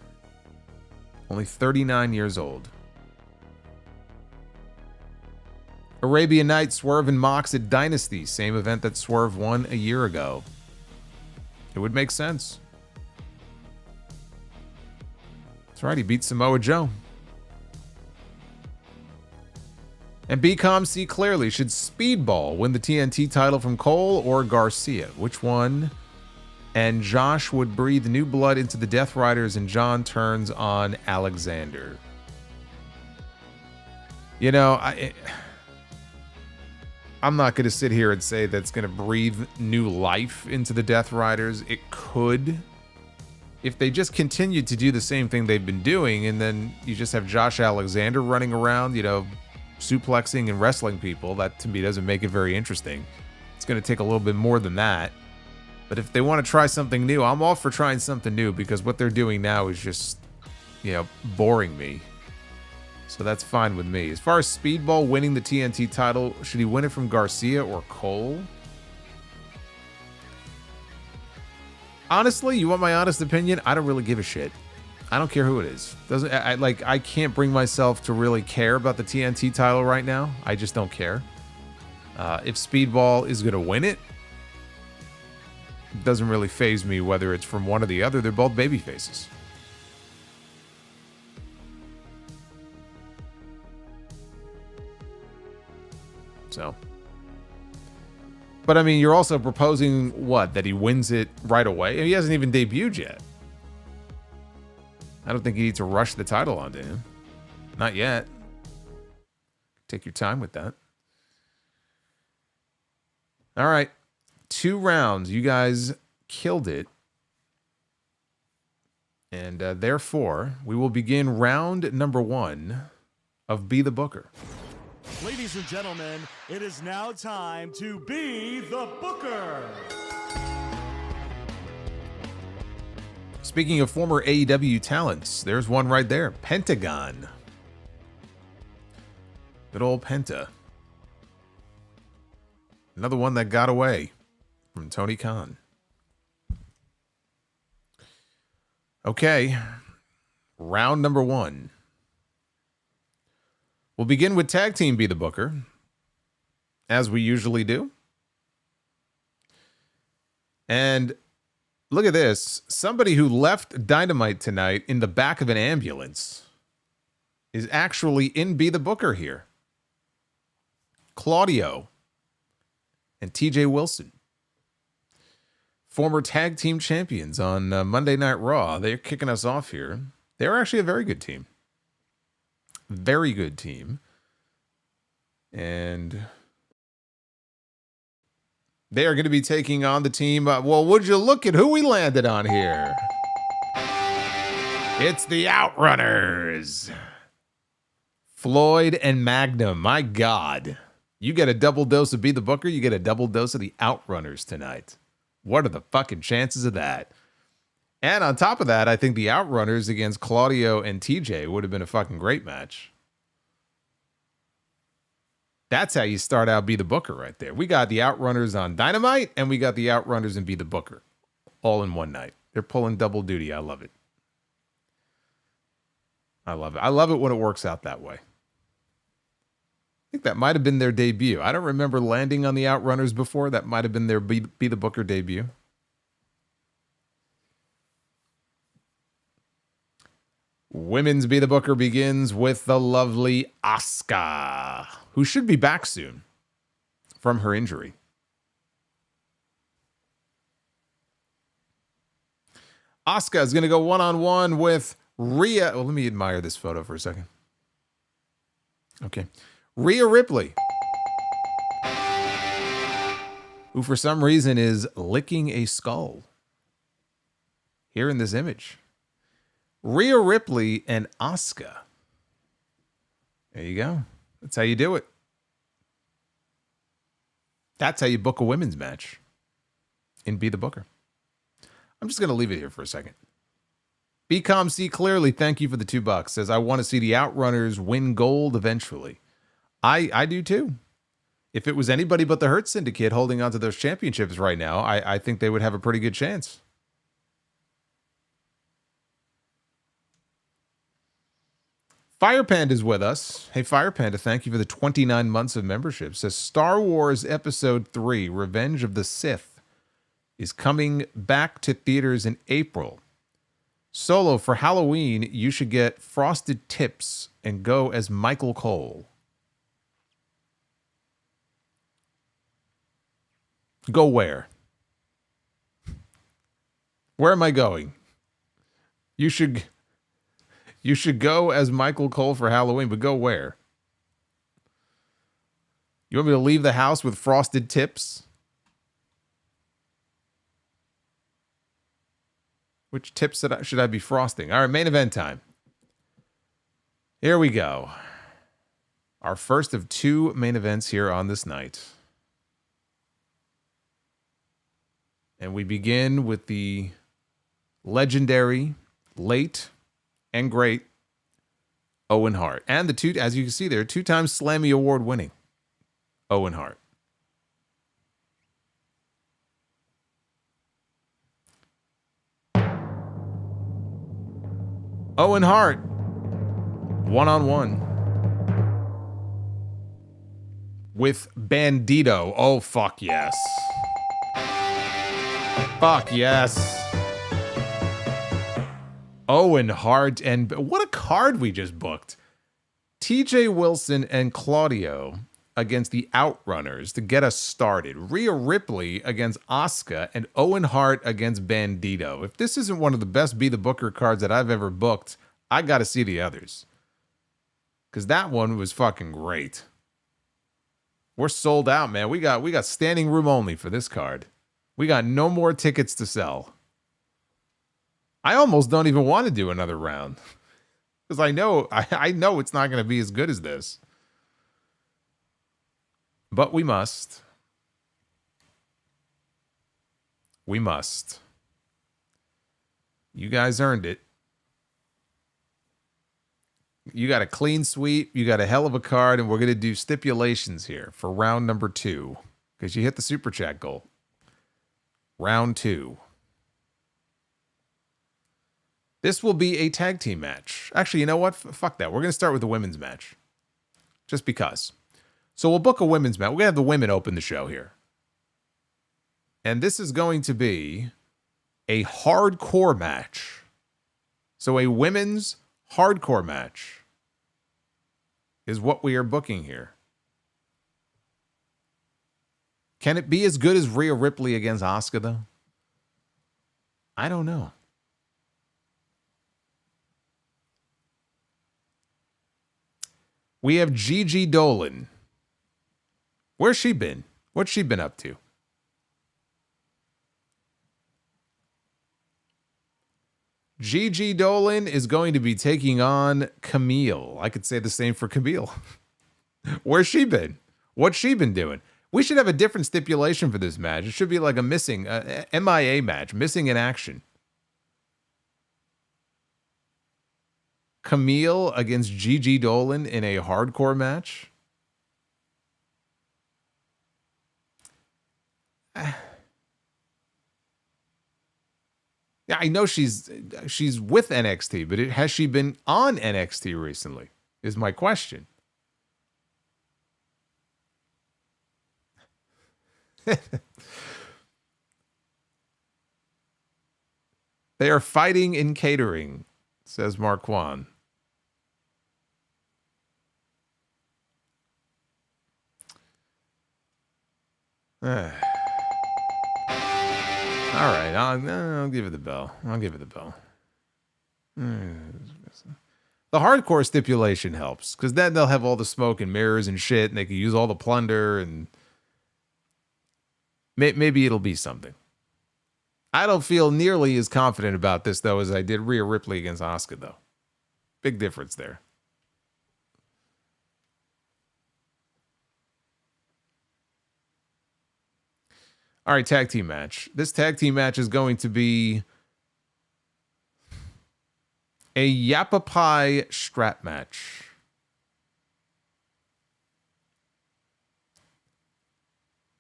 Only 39 years old. Arabian Nights, Swerve and Mox at Dynasty. Same event that Swerve won a year ago. It would make sense. That's right, he beat Samoa Joe. And BCom see clearly, should Speedball win the TNT title from Cole or Garcia? Which one? And Josh would breathe new blood into the Death Riders and John turns on Alexander. You know, I'm not going to sit here and say that's going to breathe new life into the Death Riders. It could, if they just continued to do the same thing they've been doing, and then you just have Josh Alexander running around, you know, suplexing and wrestling people. That to me doesn't make it very interesting. It's going to take a little bit more than that. But if they want to try something new, I'm all for trying something new because what they're doing now is just, you know, boring me. So that's fine with me. As far as Speedball winning the TNT title, should he win it from Garcia or Cole? Honestly, you want my honest opinion? I don't really give a shit. I don't care who it is. I can't bring myself to really care about the TNT title right now. I just don't care. If Speedball is going to win it, it doesn't really faze me whether it's from one or the other. They're both baby faces. So, but I mean, you're also proposing what? That he wins it right away? He hasn't even debuted yet. I don't think you need to rush the title onto him. Not yet. Take your time with that. All right. 2 rounds. You guys killed it. And therefore, we will begin round number 1 of Be the Booker. Ladies and gentlemen, it is now time to be the Booker. Speaking of former AEW talents, there's one right there. Pentagon. Good old Penta. Another one that got away from Tony Khan. Okay. Round number 1. We'll begin with Tag Team Be the Booker, as we usually do. And look at this. Somebody who left Dynamite tonight in the back of an ambulance is actually in Be the Booker here. Claudio and TJ Wilson. Former tag team champions on Monday Night Raw. They're kicking us off here. They're actually a very good team. Very good team. And they are going to be taking on the team. Well, would you look at who we landed on here? It's the Outrunners. Floyd and Magnum. My God. You get a double dose of Be the Booker. You get a double dose of the Outrunners tonight. What are the fucking chances of that? And on top of that, I think the Outrunners against Claudio and TJ would have been a fucking great match. That's how you start out Be the Booker right there. We got the Outrunners on Dynamite, and we got the Outrunners and Be the Booker all in one night. They're pulling double duty. I love it. I love it. I love it when it works out that way. I think that might have been their debut. I don't remember landing on the Outrunners before. That might have been their Be the Booker debut. Women's Be the Booker begins with the lovely Asuka, who should be back soon from her injury. Asuka is going to go one-on-one with Rhea. Well, let me admire this photo for a second. Okay. Rhea Ripley, who for some reason is licking a skull here in this image. Rhea Ripley and Asuka. There you go. That's how you do it. That's how you book a women's match in Be the Booker. I'm just going to leave it here for a second. BCOM See Clearly, thank you for the $2. Says, I want to see the Outrunners win gold eventually. I do too. If it was anybody but the Hurt Syndicate holding on to those championships right now, I think they would have a pretty good chance. Fire Panda is with us. Hey, Fire Panda, thank you for the 29 months of membership. Says Star Wars Episode 3, Revenge of the Sith, is coming back to theaters in April. Solo, for Halloween, you should get frosted tips and go as Michael Cole. Go where? Where am I going? You should go as Michael Cole for Halloween, but go where? You want me to leave the house with frosted tips? Which tips should I be frosting? All right, main event time. Here we go. Our first of 2 main events here on this night. And we begin with the legendary, late, and great Owen Hart. And the two, as you can see there, 2-time Slammy Award winning Owen Hart. Owen Hart, one-on-one with Bandito. Oh, fuck yes. Fuck yes. Owen Hart, and what a card we just booked. TJ Wilson and Claudio against the Outrunners to get us started. Rhea Ripley against Asuka and Owen Hart against Bandito. If this isn't one of the best Be the Booker cards that I've ever booked, I got to see the others. Because that one was fucking great. We're sold out, man. We got standing room only for this card. We got no more tickets to sell. I almost don't even want to do another round. Because I know it's not going to be as good as this. But we must. We must. You guys earned it. You got a clean sweep. You got a hell of a card. And we're going to do stipulations here for round number 2. Because you hit the super chat goal. Round 2. This will be a tag team match. Actually, you know what? Fuck that. We're going to start with the women's match. Just because. So we'll book a women's match. We're going to have the women open the show here. And this is going to be a hardcore match. So a women's hardcore match is what we are booking here. Can it be as good as Rhea Ripley against Asuka, though? I don't know. We have Gigi Dolan. Where's she been? What's she been up to? Gigi Dolan is going to be taking on Camille. I could say the same for Camille. Where's she been? What's she been doing? We should have a different stipulation for this match. It should be like a missing MIA match, missing in action. Camille against Gigi Dolan in a hardcore match. Yeah, I know she's with NXT, but has she been on NXT recently? Is my question. They are fighting in catering, says Marquand. All right, I'll give it the bell. I'll give it the bell. The hardcore stipulation helps, because then they'll have all the smoke and mirrors and shit, and they can use all the plunder, and maybe it'll be something. I don't feel nearly as confident about this, though, as I did Rhea Ripley against Asuka, though. Big difference there. All right, tag team match. This tag team match is going to be a Yappa Pie strap match.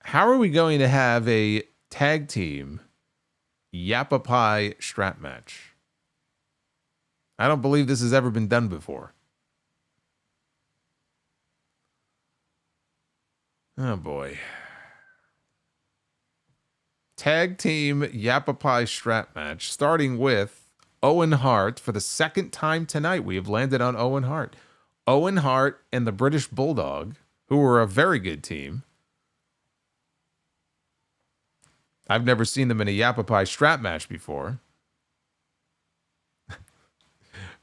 How are we going to have a tag team Yappa Pie strap match? I don't believe this has ever been done before. Oh boy. Tag team Yappa Pie strap match, starting with Owen Hart for the second time tonight. We have landed on Owen Hart. Owen Hart and the British Bulldog, who were a very good team. I've never seen them in a Yappa Pie strap match before.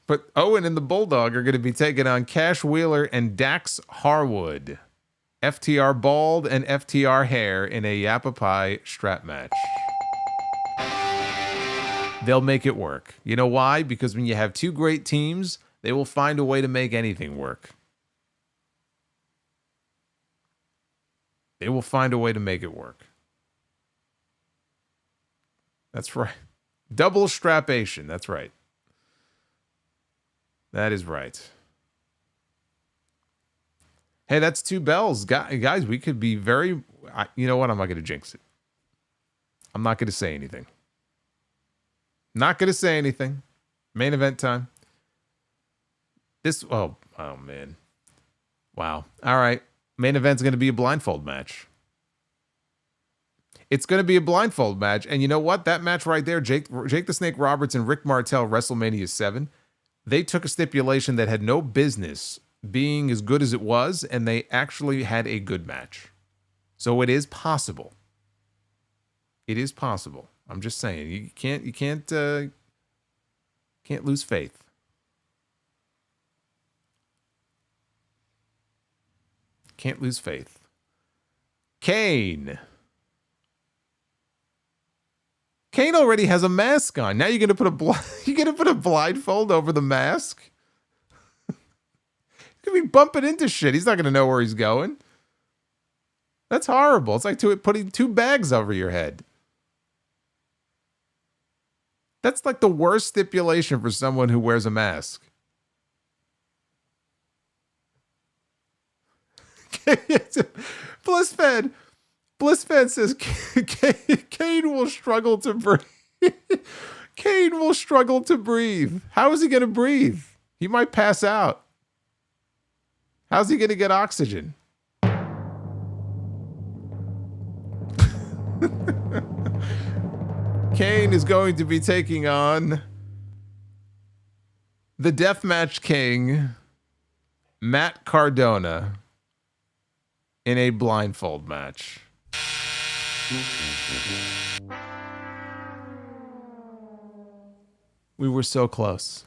But Owen and the Bulldog are going to be taking on Cash Wheeler and Dax Harwood. FTR bald and FTR hair in a Yappa Pie strap match. They'll make it work. You know why? Because when you have two great teams, they will find a way to make anything work. They will find a way to make it work. That's right. Double strapation. That's right. That is right. Hey, that's 2 bells. Guys, we could be very... you know what? I'm not going to jinx it. I'm not going to say anything. Not going to say anything. Main event time. This... Oh, man. Wow. All right. Main event's going to be a blindfold match. It's going to be a blindfold match. And you know what? That match right there, Jake the Snake Roberts and Rick Martel, WrestleMania 7, they took a stipulation that had no business being as good as it was, and they actually had a good match. So it is possible. It is possible. I'm just saying, you can't lose faith. Can't lose faith. Kane. Kane already has a mask on. Now you're gonna put a blindfold over the mask. He's gonna be bumping into shit. He's not gonna know where he's going. That's horrible. It's like putting 2 bags over your head. That's like the worst stipulation for someone who wears a mask. Blissfan says Kane will struggle to breathe. Kane will struggle to breathe. How is he going to breathe? He might pass out. How's he going to get oxygen? Kane is going to be taking on the Deathmatch King, Matt Cardona, in a blindfold match. We were so close.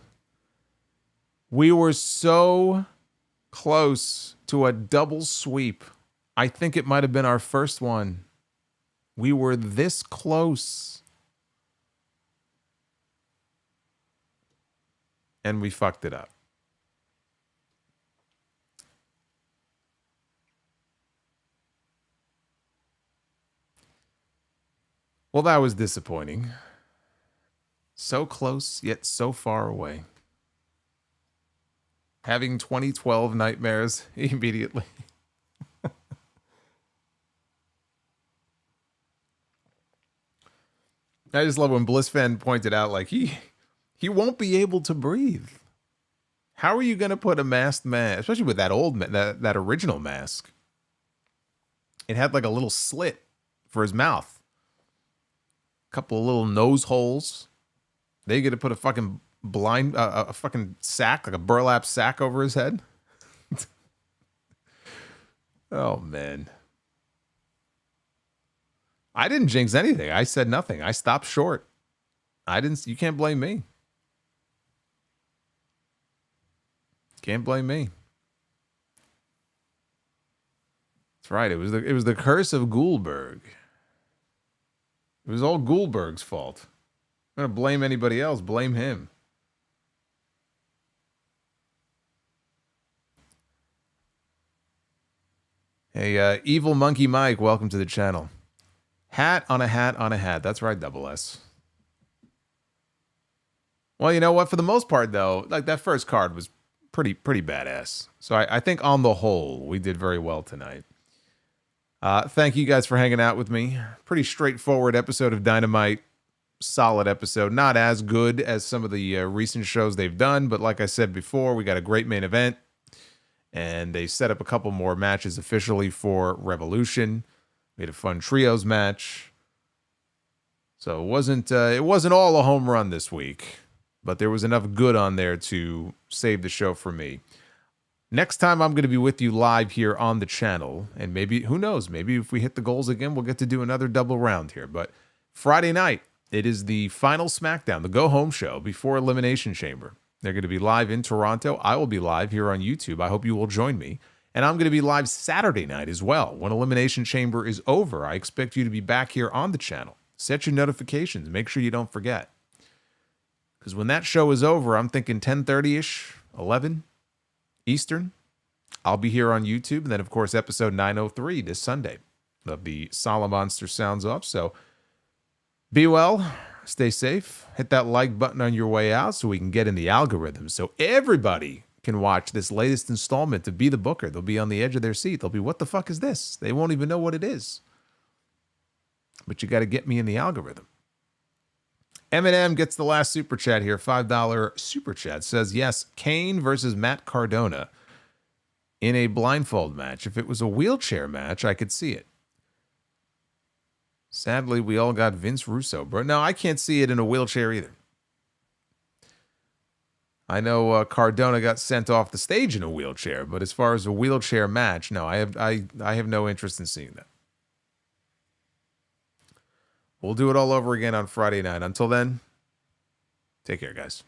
We were so close to a double sweep. I think it might have been our first one. We were this close. And we fucked it up. Well, that was disappointing. So close, yet so far away. Having 2012 nightmares immediately. I just love when BlissFan pointed out, like, he won't be able to breathe. How are you going to put a masked man, especially with that old, that original mask? It had like a little slit for his mouth. Couple of little nose holes. They get to put a fucking a fucking sack, like a burlap sack over his head. Oh, man. I didn't jinx anything. I said nothing. I stopped short. You can't blame me. Can't blame me. That's right. It was the curse of Goldberg. It was all Goldberg's fault. I'm going to blame anybody else. Blame him. Hey, Evil Monkey Mike, welcome to the channel. Hat on a hat on a hat. That's right, Double S. Well, you know what? For the most part, though, like that first card was pretty badass. So I think on the whole, we did very well tonight. Thank you guys for hanging out with me. Pretty straightforward episode of Dynamite. Solid episode. Not as good as some of the recent shows they've done, but like I said before, we got a great main event. And they set up a couple more matches officially for Revolution. We had a fun trios match. So it wasn't all a home run this week, but there was enough good on there to save the show for me. Next time I'm going to be with you live here on the channel, and maybe, who knows, maybe if we hit the goals again, we'll get to do another double round here. But Friday night, it is the final SmackDown, the go-home show before Elimination Chamber. They're going to be live in Toronto. I will be live here on YouTube. I hope you will join me. And I'm going to be live Saturday night as well. When Elimination Chamber is over, I expect you to be back here on the channel. Set your notifications. Make sure you don't forget. Because when that show is over, I'm thinking 10:30-ish, 11 Eastern. I'll be here on YouTube. And then, of course, episode 903 this Sunday of the Solomonster Sounds Off. So be well. Stay safe. Hit that like button on your way out so we can get in the algorithm. So everybody can watch this latest installment to Be the Booker. They'll be on the edge of their seat. They'll be, what the fuck is this? They won't even know what it is. But you got to get me in the algorithm. Eminem gets the last super chat here. $5 super chat. Says, yes, Kane versus Matt Cardona in a blindfold match. If it was a wheelchair match, I could see it. Sadly, we all got Vince Russo, bro. No, I can't see it in a wheelchair either. I know Cardona got sent off the stage in a wheelchair, but as far as a wheelchair match, no, I have no interest in seeing that. We'll do it all over again on Friday night. Until then, take care, guys.